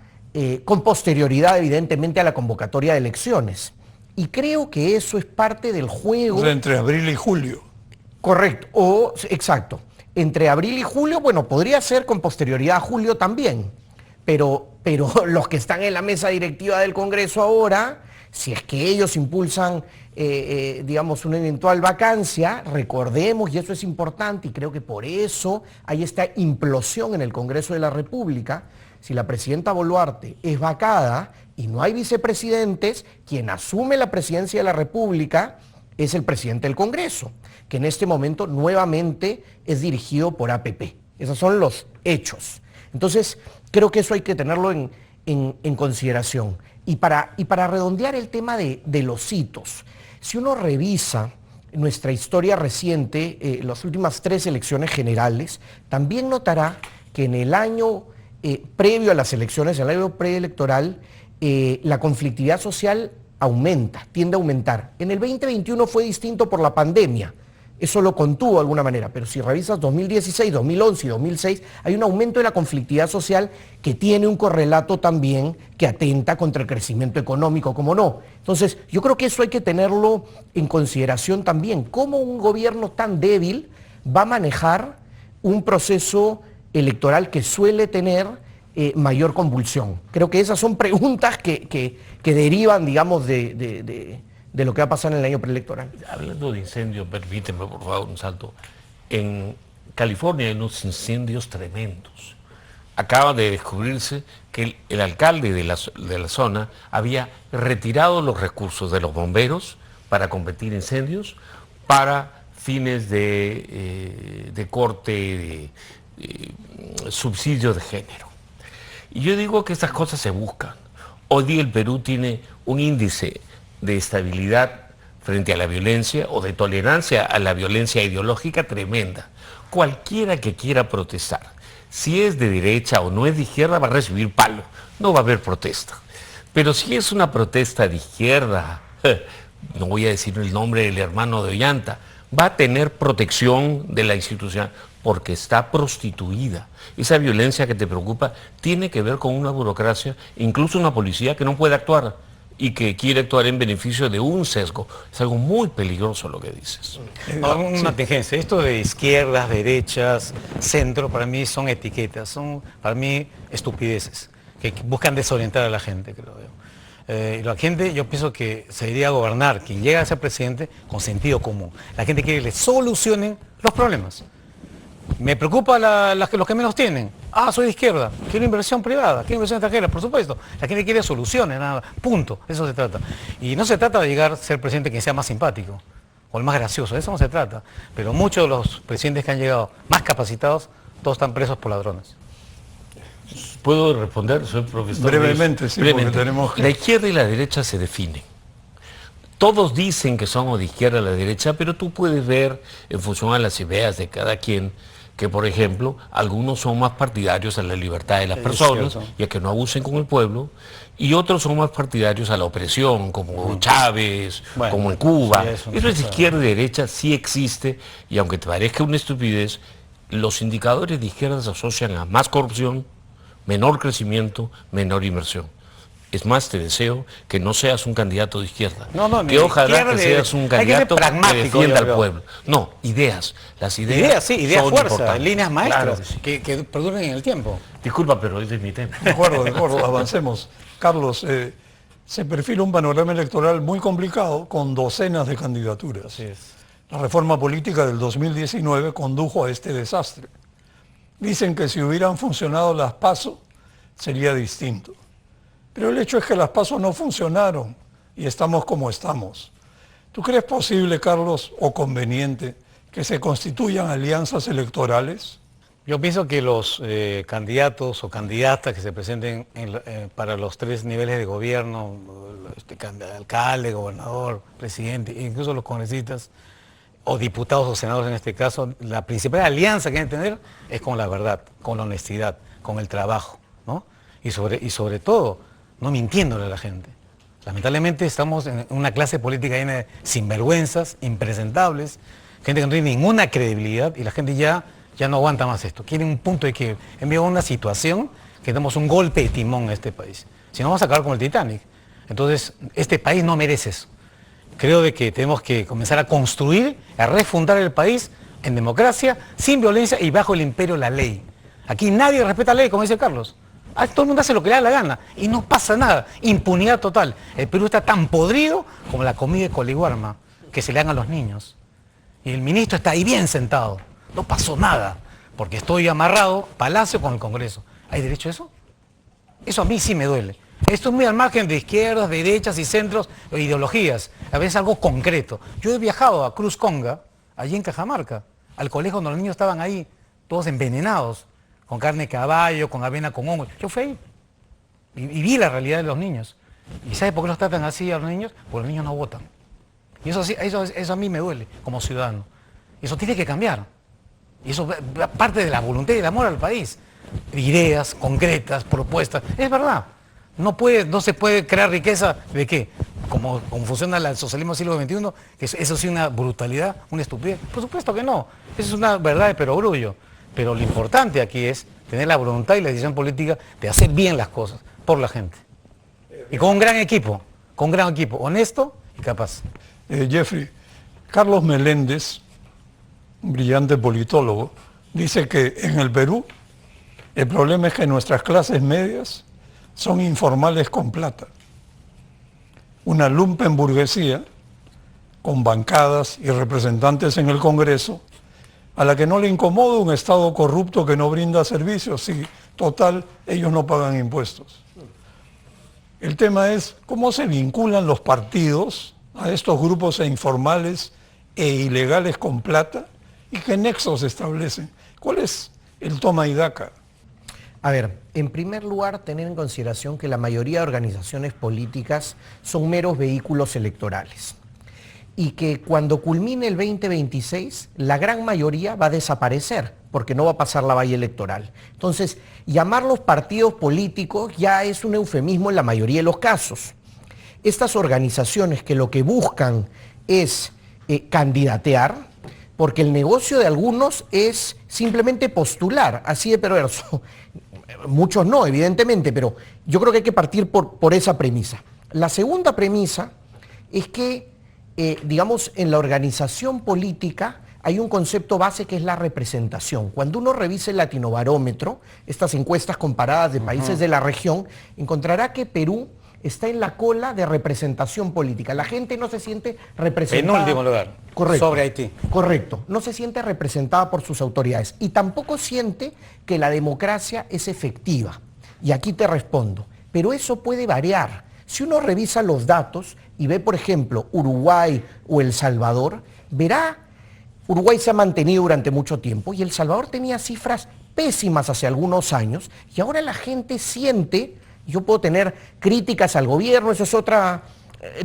con posterioridad, evidentemente, a la convocatoria de elecciones. Y creo que eso es parte del juego. O sea, entre abril y julio. Correcto, exacto. Entre abril y julio, bueno, podría ser con posterioridad a julio también, pero los que están en la mesa directiva del Congreso ahora, si es que ellos impulsan, digamos, una eventual vacancia, recordemos, y eso es importante, y creo que por eso hay esta implosión en el Congreso de la República. Si la presidenta Boluarte es vacada y no hay vicepresidentes, quien asume la presidencia de la República es el presidente del Congreso, que en este momento nuevamente es dirigido por APP. Esos son los hechos. Entonces, creo que eso hay que tenerlo en consideración. Y para redondear el tema de los hitos, si uno revisa nuestra historia reciente, las últimas 3 elecciones generales, también notará que en el año previo a las elecciones, en el año preelectoral, la conflictividad social aumenta, tiende a aumentar. En el 2021 fue distinto por la pandemia, eso lo contuvo de alguna manera, pero si revisas 2016, 2011 y 2006, hay un aumento de la conflictividad social que tiene un correlato también que atenta contra el crecimiento económico, ¿cómo no? Entonces, yo creo que eso hay que tenerlo en consideración también. ¿Cómo un gobierno tan débil va a manejar un proceso electoral que suele tener mayor convulsión? Creo que esas son preguntas que derivan, digamos, de lo que va a pasar en el año preelectoral. Hablando de incendios, permíteme por favor un salto. En California hay unos incendios tremendos. Acaba de descubrirse que el alcalde de la zona había retirado los recursos de los bomberos para combatir incendios para fines de corte, de subsidio de género. Y yo digo que estas cosas se buscan. Hoy día el Perú tiene un índice de estabilidad frente a la violencia o de tolerancia a la violencia ideológica tremenda. Cualquiera que quiera protestar, si es de derecha o no es de izquierda, va a recibir palo, no va a haber protesta. Pero si es una protesta de izquierda, no voy a decir el nombre del hermano de Ollanta, va a tener protección de la institución porque está prostituida. Esa violencia que te preocupa tiene que ver con una burocracia, incluso una policía que no puede actuar y que quiere actuar en beneficio de un sesgo. Es algo muy peligroso lo que dices. Una tingencia. Esto de izquierdas, derechas, centro, para mí son etiquetas, son para mí estupideces, que buscan desorientar a la gente, creo yo. La gente, yo pienso que se debería gobernar, quien llega a ser presidente, con sentido común. La gente quiere que le solucionen los problemas. Me preocupa los que menos tienen. Ah, soy de izquierda, quiero inversión privada, quiero inversión extranjera, por supuesto. La gente quiere soluciones, nada, punto, eso se trata. Y no se trata de llegar a ser presidente que sea más simpático o el más gracioso, de eso no se trata. Pero muchos de los presidentes que han llegado más capacitados, todos están presos por ladrones. ¿Puedo responder? Soy profesor. Brevemente, sí, porque tenemos que... La izquierda y la derecha se definen. Todos dicen que son o de izquierda o de derecha, pero tú puedes ver en función a las ideas de cada quien que, por ejemplo, algunos son más partidarios a la libertad de las personas y a que no abusen con el pueblo, y otros son más partidarios a la opresión, como Chávez, bueno, como en Cuba. Sí, eso es izquierda y derecha, sí existe, y aunque te parezca una estupidez, los indicadores de izquierda se asocian a más corrupción, menor crecimiento, menor inversión. Es más, te deseo que no seas un candidato de izquierda. Que ojalá que seas un candidato que defienda al pueblo. No, ideas. Las ideas sí, ideas fuerza, líneas maestras, claro, que perduren en el tiempo. Disculpa, pero ese es mi tema. De acuerdo, avancemos. Carlos, se perfila un panorama electoral muy complicado con docenas de candidaturas. Así es. La reforma política del 2019 condujo a este desastre. Dicen que si hubieran funcionado las PASO, sería distinto. Pero el hecho es que las PASO no funcionaron y estamos como estamos. ¿Tú crees posible, Carlos, o conveniente que se constituyan alianzas electorales? Yo pienso que los candidatos o candidatas que se presenten para los 3 niveles de gobierno, alcalde, gobernador, presidente, incluso los congresistas, o diputados o senadores en este caso, la principal alianza que deben tener es con la verdad, con la honestidad, con el trabajo, ¿no? Y sobre todo, no mintiéndole a la gente. Lamentablemente estamos en una clase política llena de sinvergüenzas, impresentables, gente que no tiene ninguna credibilidad y la gente ya no aguanta más esto. Quiere un punto de que envía una situación que damos un golpe de timón a este país. Si no, vamos a acabar con el Titanic. Entonces, este país no merece eso. Creo de que tenemos que comenzar a construir, a refundar el país en democracia, sin violencia y bajo el imperio de la ley. Aquí nadie respeta la ley, como dice Carlos. Todo el mundo hace lo que le da la gana y no pasa nada. Impunidad total. El Perú está tan podrido como la comida de Coliguarma que se le dan a los niños. Y el ministro está ahí bien sentado. No pasó nada, porque estoy amarrado, Palacio con el Congreso. ¿Hay derecho a eso? Eso a mí sí me duele. Esto es muy al margen de izquierdas, derechas y centros o ideologías. A veces algo concreto. Yo he viajado a Cruz Conga, allí en Cajamarca, al colegio donde los niños estaban ahí, todos envenenados, con carne de caballo, con avena con hongo. Yo fui ahí y vi la realidad de los niños. ¿Y sabe por qué los tratan así a los niños? Porque los niños no votan. Y eso a mí me duele como ciudadano. Eso tiene que cambiar. Y eso parte de la voluntad y el amor al país. Ideas concretas, propuestas. Es verdad. No se puede crear riqueza de qué. Como funciona el socialismo del siglo XXI, que eso sí una brutalidad, una estupidez. Por supuesto que no. Eso es una verdad de perogrullo. Pero lo importante aquí es tener la voluntad y la decisión política de hacer bien las cosas por la gente. Y con un gran equipo, honesto y capaz. Jeffrey, Carlos Meléndez, un brillante politólogo, dice que en el Perú el problema es que nuestras clases medias son informales con plata. Una lumpenburguesía con bancadas y representantes en el Congreso a la que no le incomoda un Estado corrupto que no brinda servicios. Sí, total, ellos no pagan impuestos. El tema es cómo se vinculan los partidos a estos grupos informales e ilegales con plata y qué nexos se establecen. ¿Cuál es el toma y daca? A ver, en primer lugar, tener en consideración que la mayoría de organizaciones políticas son meros vehículos electorales y que cuando culmine el 2026, la gran mayoría va a desaparecer porque no va a pasar la valla electoral. Entonces, llamarlos partidos políticos ya es un eufemismo en la mayoría de los casos. Estas organizaciones que lo que buscan es candidatear, porque el negocio de algunos es simplemente postular, así de perverso. Muchos no, evidentemente, pero yo creo que hay que partir por esa premisa. La segunda premisa es que, digamos, en la organización política hay un concepto base que es la representación. Cuando uno revise el Latinobarómetro, estas encuestas comparadas de países de la región, encontrará que Perú está en la cola de representación política. La gente no se siente representada. En último lugar. Correcto. Sobre Haití. Correcto. No se siente representada por sus autoridades. Y tampoco siente que la democracia es efectiva. Y aquí te respondo. Pero eso puede variar. Si uno revisa los datos y ve, por ejemplo, Uruguay o El Salvador, verá, Uruguay se ha mantenido durante mucho tiempo y El Salvador tenía cifras pésimas hace algunos años y ahora la gente siente. Yo puedo tener críticas al gobierno, eso es otra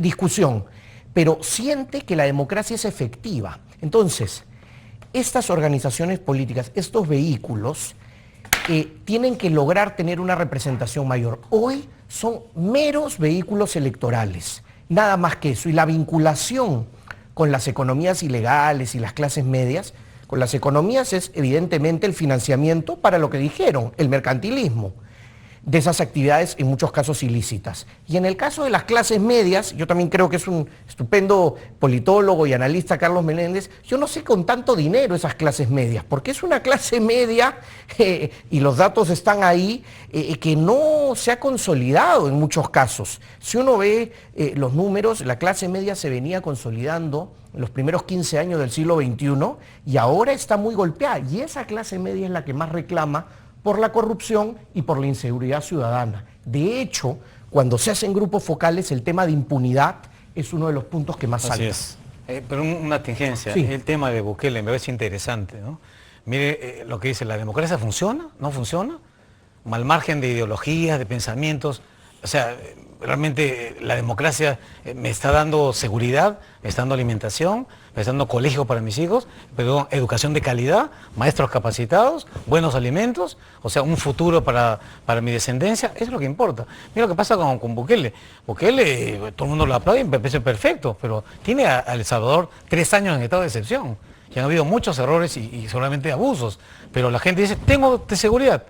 discusión, pero siente que la democracia es efectiva. Entonces, estas organizaciones políticas, estos vehículos, tienen que lograr tener una representación mayor. Hoy son meros vehículos electorales, nada más que eso. Y la vinculación con las economías ilegales y las clases medias, con las economías es evidentemente el financiamiento para lo que dijeron, el mercantilismo de esas actividades, en muchos casos ilícitas. Y en el caso de las clases medias, yo también creo que es un estupendo politólogo y analista Carlos Meléndez, yo no sé con tanto dinero esas clases medias, porque es una clase media, y los datos están ahí, que no se ha consolidado en muchos casos. Si uno ve los números, la clase media se venía consolidando en los primeros 15 años del siglo XXI y ahora está muy golpeada. Y esa clase media es la que más reclama por la corrupción y por la inseguridad ciudadana. De hecho, cuando se hacen grupos focales, el tema de impunidad es uno de los puntos que más salta. Así es. Pero una tingencia, Sí. el tema de Bukele me parece interesante, ¿no? Mire lo que dice, ¿la democracia funciona? ¿No funciona? Al margen de ideologías, de pensamientos, o sea, realmente la democracia me está dando seguridad, me está dando alimentación, me está dando colegio para mis hijos, perdón, educación de calidad, maestros capacitados, buenos alimentos, o sea, un futuro para mi descendencia, eso es lo que importa. Mira lo que pasa con Bukele. Bukele, todo el mundo lo aplaude, me parece perfecto, pero tiene a El Salvador 3 años en estado de excepción, y han habido muchos errores y seguramente abusos, pero la gente dice, tengo de seguridad.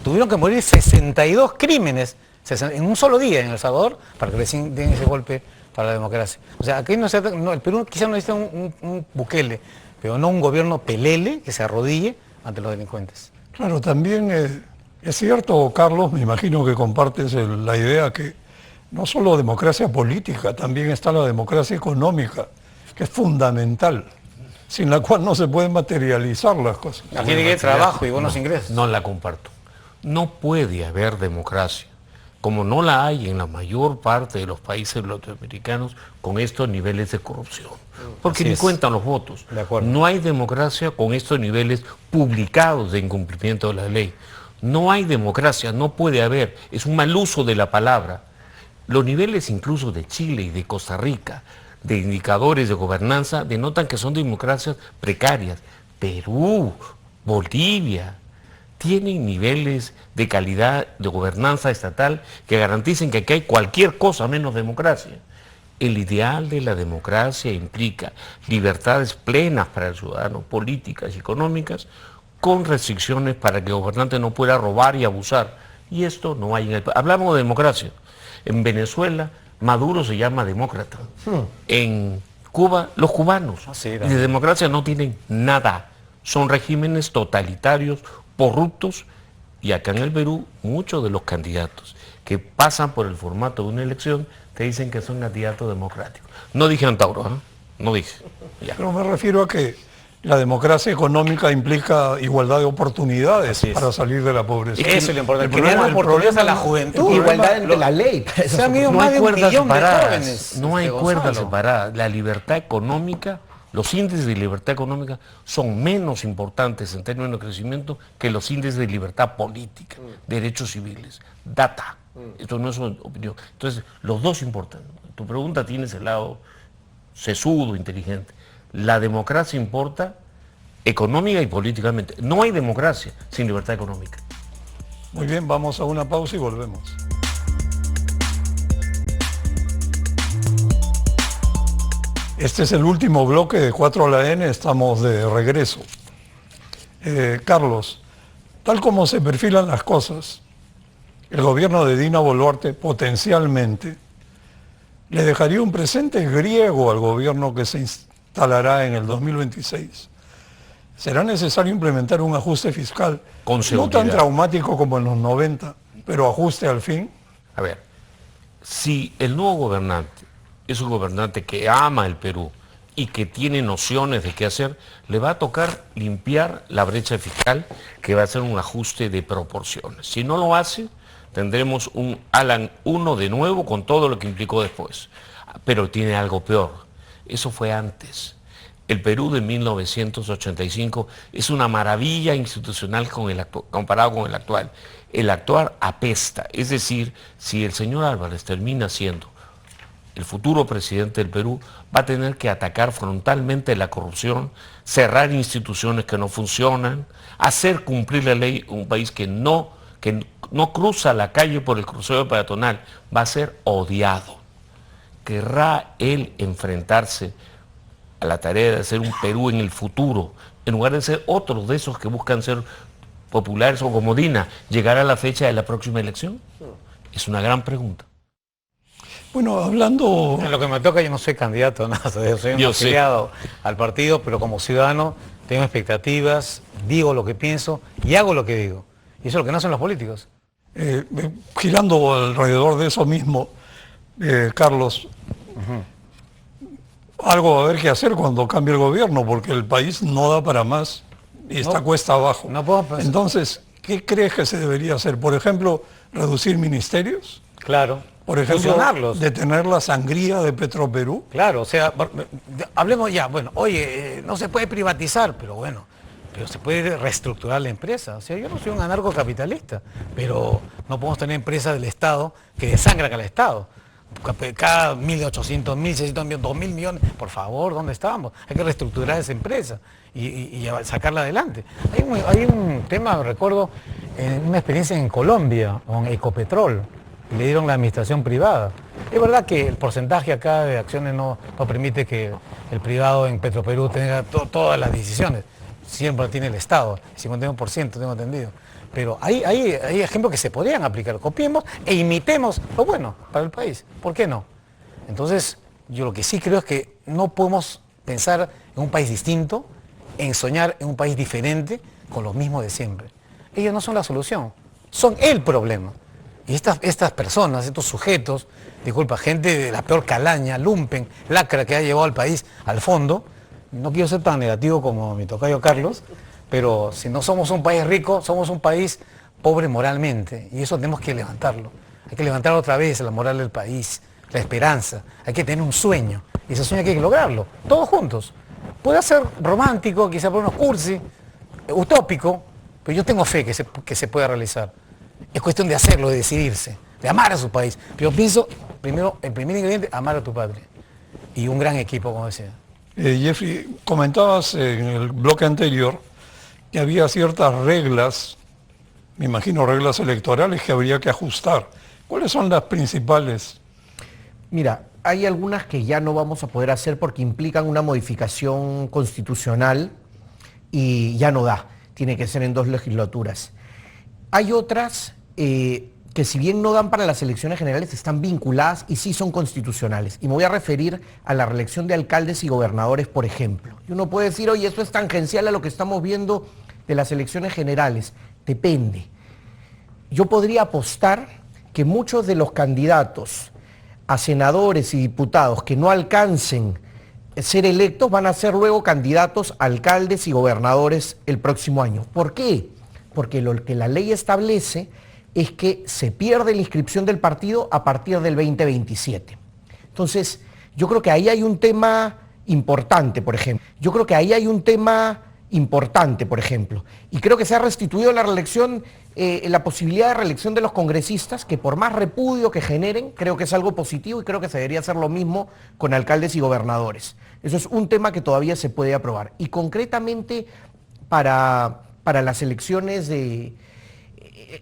Tuvieron que morir 62 crímenes en un solo día en El Salvador para que recién den ese golpe para la democracia. O sea, aquí el Perú quizá no necesita un Bukele, pero no un gobierno pelele que se arrodille ante los delincuentes. Claro, también es cierto, Carlos, me imagino que compartes la idea que no solo democracia política, también está la democracia económica, que es fundamental, sin la cual no se pueden materializar las cosas. Aquí tiene que haber trabajo y buenos ingresos. No la comparto. No puede haber democracia como no la hay en la mayor parte de los países latinoamericanos con estos niveles de corrupción. Porque Así ni es. cuentan los votos. De acuerdo. No hay democracia con estos niveles publicados de incumplimiento de la ley. No hay democracia, no puede haber. Es un mal uso de la palabra. Los niveles incluso de Chile y de Costa Rica, de indicadores de gobernanza, denotan que son democracias precarias. Perú, Bolivia, tienen niveles de calidad de gobernanza estatal que garanticen que aquí hay cualquier cosa menos democracia. El ideal de la democracia implica libertades plenas para el ciudadano, políticas y económicas, con restricciones para que el gobernante no pueda robar y abusar. Y esto no hay en el país. Hablamos de democracia. En Venezuela, Maduro se llama demócrata. En Cuba, los cubanos. Sí, y de democracia no tienen nada. Son regímenes totalitarios, corruptos, y acá en el Perú muchos de los candidatos que pasan por el formato de una elección te dicen que son candidatos democráticos. No dije Antauro, ¿eh? No dije. Ya. Pero me refiero a que la democracia económica implica igualdad de oportunidades Así es. para salir de la pobreza. Eso es lo importante. El Que le den problema- oportunidades a la no- juventud. Igualdad ante la ley. Se han ido No más hay de un cuerdas millón de separadas, jóvenes. no hay cuerdas Gonzalo. separadas. La libertad económica, los índices de libertad económica son menos importantes en términos de crecimiento que los índices de libertad política, derechos civiles, data. Esto no es una opinión. Entonces, los dos importan. Tu pregunta tiene ese lado sesudo, inteligente. La democracia importa económica y políticamente. No hay democracia sin libertad económica. Muy bien, vamos a una pausa y volvemos. Este es el último bloque de 4 a la N, estamos de regreso. Carlos, tal como se perfilan las cosas, el gobierno de Dina Boluarte potencialmente le dejaría un presente griego al gobierno que se instalará en el 2026. Será necesario implementar un ajuste fiscal Con no seguridad. tan traumático como en los 90, pero ajuste al fin. A ver, si el nuevo gobernante es un gobernante que ama el Perú y que tiene nociones de qué hacer, le va a tocar limpiar la brecha fiscal, que va a ser un ajuste de proporciones. Si no lo hace, tendremos un Alan 1 de nuevo con todo lo que implicó después. Pero tiene algo peor. Eso fue antes. El Perú de 1985 es una maravilla institucional comparado con el actual. El actual apesta. Es decir, si el señor Álvarez termina siendo el futuro presidente del Perú, va a tener que atacar frontalmente la corrupción, cerrar instituciones que no funcionan, hacer cumplir la ley. Un país que no cruza la calle por el crucero peatonal va a ser odiado. ¿Querrá él enfrentarse a la tarea de hacer un Perú en el futuro, en lugar de ser otros de esos que buscan ser populares o como Dina, llegar a la fecha de la próxima elección? Es una gran pregunta. Bueno, hablando... En lo que me toca, yo no soy candidato, nada, yo soy un Yo sé. afiliado al partido, pero como ciudadano tengo expectativas, digo lo que pienso y hago lo que digo. Y eso es lo que no hacen los políticos. Girando alrededor de eso mismo, Carlos, algo va a haber que hacer cuando cambie el gobierno, porque el país no da para más y está No, cuesta abajo. no puedo pensar. Entonces, ¿qué crees que se debería hacer? Por ejemplo, reducir ministerios, Claro. por ejemplo, Fusionarlos. detener la sangría de Petroperú. Claro, o sea, hablemos ya, bueno, oye, no se puede privatizar, pero bueno, pero se puede reestructurar la empresa. O sea, yo no soy un anarcocapitalista, pero no podemos tener empresas del Estado que desangran al Estado. Cada 1.800, 1.600 millones, 2.000 millones, por favor, ¿dónde estamos? Hay que reestructurar esa empresa y sacarla adelante. Hay un tema, recuerdo, en una experiencia en Colombia, con Ecopetrol, le dieron la administración privada. Es verdad que el porcentaje acá de acciones no permite que el privado en Petroperú tenga todas las decisiones. Siempre tiene el Estado, 51% tengo entendido. Pero hay ejemplos que se podrían aplicar. Copiemos e imitemos lo bueno para el país. ¿Por qué no? Entonces, yo lo que sí creo es que no podemos pensar en un país distinto, en soñar en un país diferente con lo mismo de siempre. Ellos no son la solución, son el problema. Y estas personas, estos sujetos, disculpa, gente de la peor calaña, lumpen, lacra que ha llevado al país al fondo, no quiero ser tan negativo como mi tocayo Carlos, pero si no somos un país rico, somos un país pobre moralmente, y eso tenemos que levantarlo. Hay que levantar otra vez la moral del país, la esperanza. Hay que tener un sueño. Y ese sueño hay que lograrlo, todos juntos. Puede ser romántico, quizá por unos cursi, utópico, pero yo tengo fe que se pueda realizar. Es cuestión de hacerlo, de decidirse, de amar a su país. Pero yo pienso, primero, el primer ingrediente, amar a tu patria. Y un gran equipo, como decía. Jeffrey, comentabas en el bloque anterior que había ciertas reglas, me imagino reglas electorales que habría que ajustar. ¿Cuáles son las principales? Mira, hay algunas que ya no vamos a poder hacer porque implican una modificación constitucional y ya no da, tiene que ser en 2 legislaturas. Hay otras que si bien no dan para las elecciones generales, están vinculadas y sí son constitucionales. Y me voy a referir a la reelección de alcaldes y gobernadores, por ejemplo. Y uno puede decir, oye, eso es tangencial a lo que estamos viendo de las elecciones generales. Depende. Yo podría apostar que muchos de los candidatos a senadores y diputados que no alcancen ser electos van a ser luego candidatos a alcaldes y gobernadores el próximo año. ¿Por qué? Porque lo que la ley establece es que se pierde la inscripción del partido a partir del 2027. Entonces, yo creo que ahí hay un tema importante, por ejemplo. Y creo que se ha restituido la reelección, la posibilidad de reelección de los congresistas, que por más repudio que generen, creo que es algo positivo y creo que se debería hacer lo mismo con alcaldes y gobernadores. Eso es un tema que todavía se puede aprobar. Y concretamente para las elecciones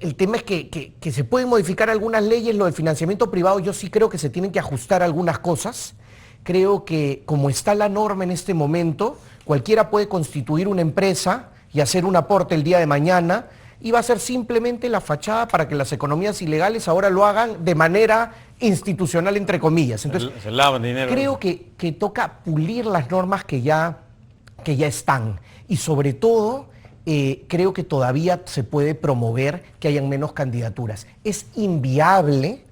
el tema es que se pueden modificar algunas leyes, lo del financiamiento privado, yo sí creo que se tienen que ajustar algunas cosas. Creo que como está la norma en este momento, cualquiera puede constituir una empresa y hacer un aporte el día de mañana y va a ser simplemente la fachada para que las economías ilegales ahora lo hagan de manera institucional, entre comillas. Entonces, se lavan dinero. Creo que toca pulir las normas que ya están y sobre todo creo que todavía se puede promover que hayan menos candidaturas. Es inviable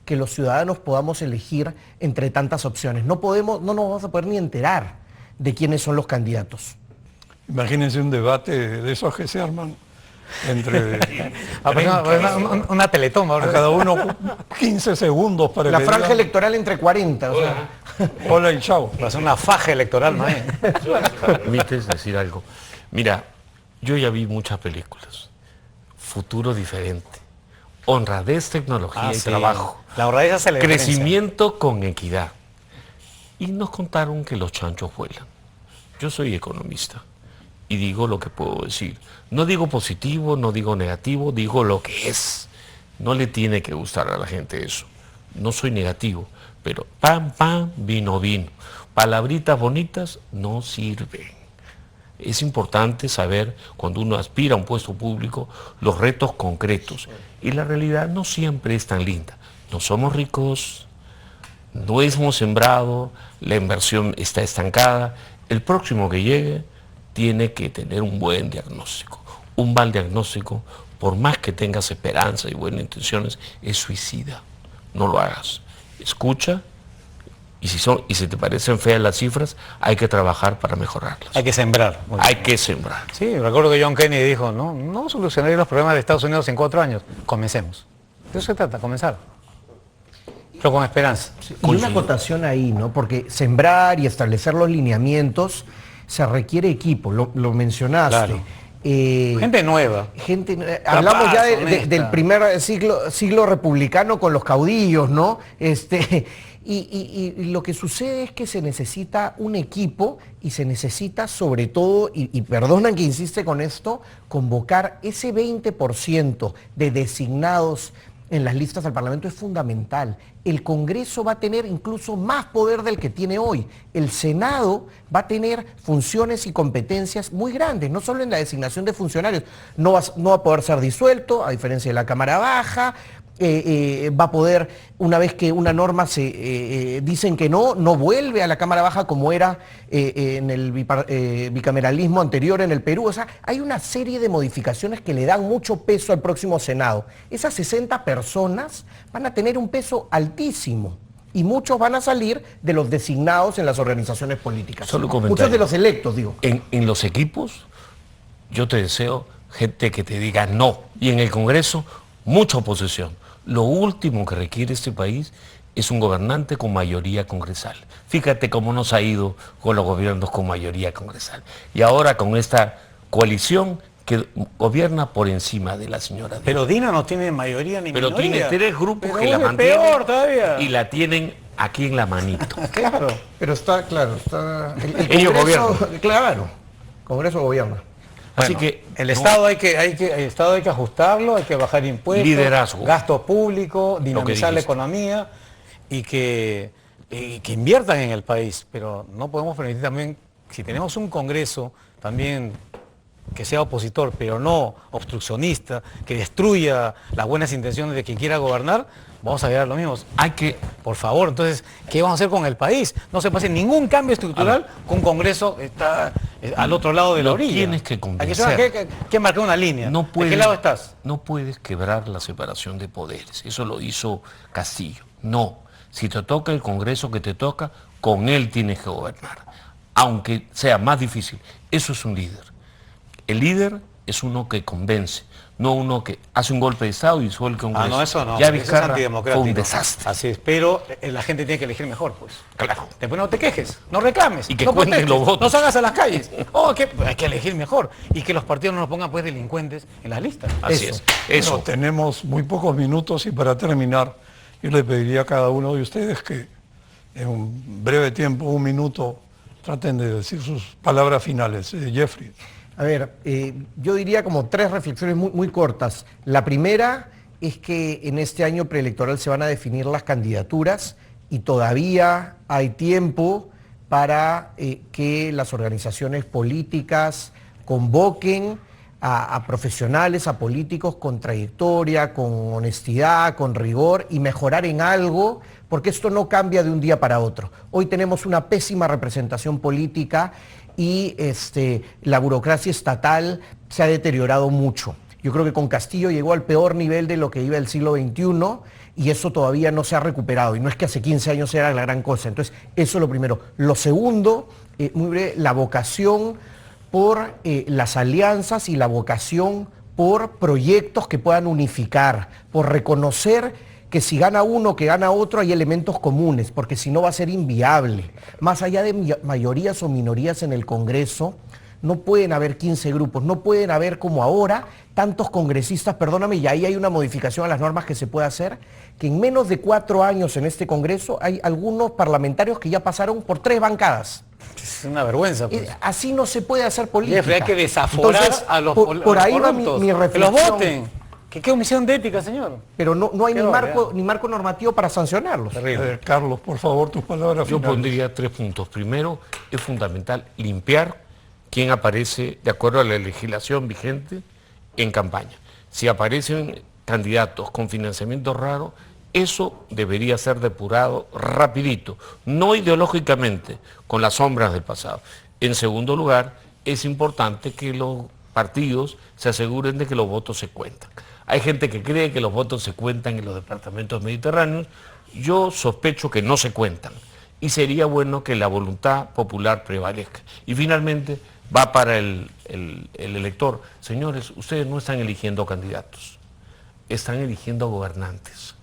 que los ciudadanos podamos elegir entre tantas opciones. No nos vamos a poder ni enterar de quiénes son los candidatos. Imagínense un debate de esos que se arman entre una teletón. a cada uno 15 segundos para la que franja digan, electoral entre 40. O sea. hola y chao. Va a ser una faja electoral, ¿no? ¿Permites decir algo? Mira, yo ya vi muchas películas. Futuro diferente. Honradez, tecnología y sí. trabajo. La honradez hace la diferencia. Crecimiento con equidad. Y nos contaron que los chanchos vuelan. Yo soy economista y digo lo que puedo decir. No digo positivo, no digo negativo, digo lo que es. No le tiene que gustar a la gente eso. No soy negativo, pero pan, pan, vino, vino. Palabritas bonitas no sirven. Es importante saber, cuando uno aspira a un puesto público, los retos concretos. Y la realidad no siempre es tan linda. No somos ricos, no hemos sembrado, la inversión está estancada. El próximo que llegue tiene que tener un buen diagnóstico. Un mal diagnóstico, por más que tengas esperanza y buenas intenciones, es suicida. No lo hagas. Escucha. Y si te parecen feas las cifras, hay que trabajar para mejorarlas. Hay que sembrar. Hay que sembrar. Sí, recuerdo que John Kennedy dijo, no solucionaré los problemas de Estados Unidos en 4 años. Comencemos. De eso se trata, comenzar. Pero con esperanza. Sí, y una acotación ahí, ¿no? Porque sembrar y establecer los lineamientos se requiere equipo, lo mencionaste. Claro. Gente nueva. Hablamos ya honesta. del primer siglo republicano con los caudillos, ¿no? Y lo que sucede es que se necesita un equipo y se necesita sobre todo, y perdonan que insiste con esto, convocar ese 20% de designados en las listas al Parlamento es fundamental. El Congreso va a tener incluso más poder del que tiene hoy. El Senado va a tener funciones y competencias muy grandes, no solo en la designación de funcionarios. No va a poder ser disuelto, a diferencia de la Cámara Baja. Va a poder, una vez que una norma dicen que no vuelve a la Cámara Baja como era en el bicameralismo anterior en el Perú. O sea, hay una serie de modificaciones que le dan mucho peso al próximo Senado. Esas 60 personas van a tener un peso altísimo y muchos van a salir de los designados en las organizaciones políticas. Solo un comentario. Muchos de los electos, digo. En los equipos, yo te deseo gente que te diga no. Y en el Congreso, mucha oposición. Lo último que requiere este país es un gobernante con mayoría congresal. Fíjate cómo nos ha ido con los gobiernos con mayoría congresal. Y ahora con esta coalición que gobierna por encima de la señora Díaz. Pero Dina no tiene mayoría ni Pero minoría. tiene 3 grupos Pero que la es mantienen peor todavía. y la tienen aquí en la manito. Claro, pero está, claro, está... El Ellos Congreso, gobiernan. claro, Congreso gobierna. Así Bueno, que el no, Estado el Estado hay que ajustarlo, hay que bajar impuestos, Liderazgo. gasto público, dinamizar la dijiste. economía y que inviertan en el país. Pero no podemos permitir también, si tenemos un Congreso también que sea opositor, pero no obstruccionista, que destruya las buenas intenciones de quien quiera gobernar, vamos a llegar a lo mismo. hay que Por favor, entonces, ¿qué vamos a hacer con el país? No se pase ningún cambio estructural con un Congreso que está al otro lado de la Lo orilla. tienes que convencer. Hay que marcar una línea. no ¿De qué lado estás? No puedes quebrar la separación de poderes. Eso lo hizo Castillo. No. Si te toca el Congreso que te toca, con él tienes que gobernar. Aunque sea más difícil. Eso es un líder. El líder es uno que convence, no uno que hace un golpe de Estado y disuelve el Congreso. No, eso no. Ya Eso es Vizcarra antidemocrático. fue un desastre. Así es, pero la gente tiene que elegir mejor, pues. Claro. Después no te quejes, no reclames, Y que no cuenten protestes, los votos. no salgas a las calles. Hay que elegir mejor. Y que los partidos no nos pongan pues delincuentes en las listas. Así Eso. es. Eso. Bueno, tenemos muy pocos minutos y para terminar, yo le pediría a cada uno de ustedes que en un breve tiempo, 1 minuto, traten de decir sus palabras finales. Jeffrey. A ver, yo diría como 3 reflexiones muy cortas. La primera es que en este año preelectoral se van a definir las candidaturas y todavía hay tiempo para que las organizaciones políticas convoquen a profesionales, a políticos con trayectoria, con honestidad, con rigor y mejorar en algo, porque esto no cambia de un día para otro. Hoy tenemos una pésima representación política y la burocracia estatal se ha deteriorado mucho. Yo creo que con Castillo llegó al peor nivel de lo que iba el siglo XXI y eso todavía no se ha recuperado. Y no es que hace 15 años era la gran cosa. Entonces, eso es lo primero. Lo segundo, muy breve, la vocación por las alianzas y la vocación por proyectos que puedan unificar, por reconocer que si gana uno, que gana otro, hay elementos comunes, porque si no va a ser inviable. Más allá de mayorías o minorías en el Congreso, no pueden haber 15 grupos, no pueden haber como ahora tantos congresistas, perdóname, y ahí hay una modificación a las normas que se puede hacer, que en menos de 4 años en este Congreso hay algunos parlamentarios que ya pasaron por 3 bancadas. Es una vergüenza, pues. Así no se puede hacer política. Jeffrey, hay que desaforar Entonces, a los por ahí va mi corruptos. Que los reflexión. voten. ¿Qué omisión de ética, señor? Pero no hay Qué ni marco normativo para sancionarlos. Terrible. Carlos, por favor, tus palabras Yo finales. pondría 3 puntos. Primero, es fundamental limpiar quién aparece de acuerdo a la legislación vigente en campaña. Si aparecen candidatos con financiamiento raro, eso debería ser depurado rapidito, no ideológicamente, con las sombras del pasado. En segundo lugar, es importante que los partidos se aseguren de que los votos se cuentan. Hay gente que cree que los votos se cuentan en los departamentos mediterráneos. Yo sospecho que no se cuentan. Y sería bueno que la voluntad popular prevalezca. Y finalmente va para el elector. Señores, ustedes no están eligiendo candidatos, están eligiendo gobernantes.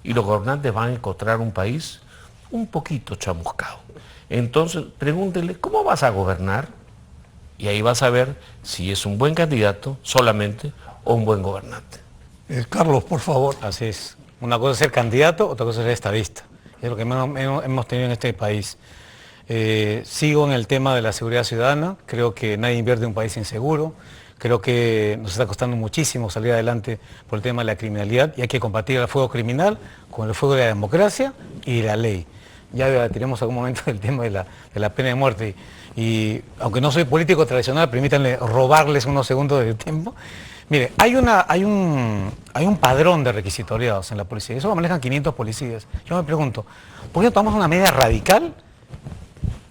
Y los gobernantes van a encontrar un país un poquito chamuscado. Entonces, pregúntenle, ¿cómo vas a gobernar? Y ahí vas a ver si es un buen candidato solamente o un buen gobernante. Carlos, por favor. Así es. Una cosa es ser candidato, otra cosa es ser estadista. Es lo que hemos tenido en este país. Sigo en el tema de la seguridad ciudadana. Creo que nadie invierte en un país inseguro. Creo que nos está costando muchísimo salir adelante por el tema de la criminalidad y hay que combatir el fuego criminal con el fuego de la democracia y de la ley. Ya debatiremos algún momento el tema de la pena de muerte. Y aunque no soy político tradicional, permítanme robarles unos segundos de tiempo. Mire, hay un padrón de requisitoriados en la policía. Eso lo manejan 500 policías. Yo me pregunto, ¿por qué no tomamos una medida radical?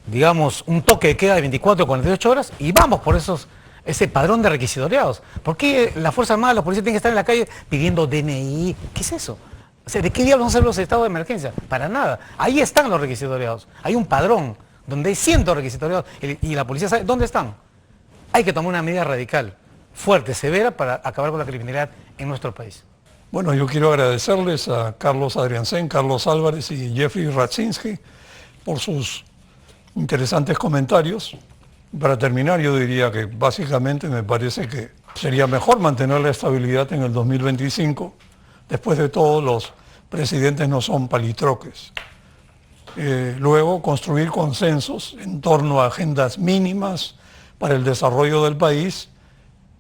Digamos, un toque de queda de 24 o 48 horas y vamos por ese padrón de requisitoriados. ¿Por qué la Fuerza Armada, los policías tienen que estar en la calle pidiendo DNI? ¿Qué es eso? O sea, ¿de qué diablos vamos a hacer los estados de emergencia? Para nada. Ahí están los requisitoriados. Hay un padrón donde hay cientos de requisitoriados y la policía sabe dónde están. Hay que tomar una medida radical, fuerte, severa, para acabar con la criminalidad en nuestro país. Bueno, yo quiero agradecerles a Carlos Adriancén, Carlos Álvarez y Jeffrey Radzinski por sus interesantes comentarios. Para terminar, yo diría que básicamente me parece que sería mejor mantener la estabilidad en el 2025. Después de todo, los presidentes no son palitroques. Luego, construir consensos en torno a agendas mínimas para el desarrollo del país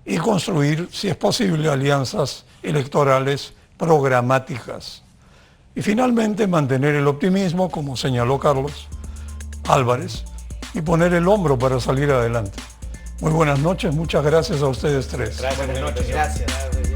y construir, si es posible, alianzas electorales programáticas. Y finalmente, mantener el optimismo, como señaló Carlos Álvarez, y poner el hombro para salir adelante. Muy buenas noches, muchas gracias a ustedes tres. Gracias. Buenas noches. Gracias.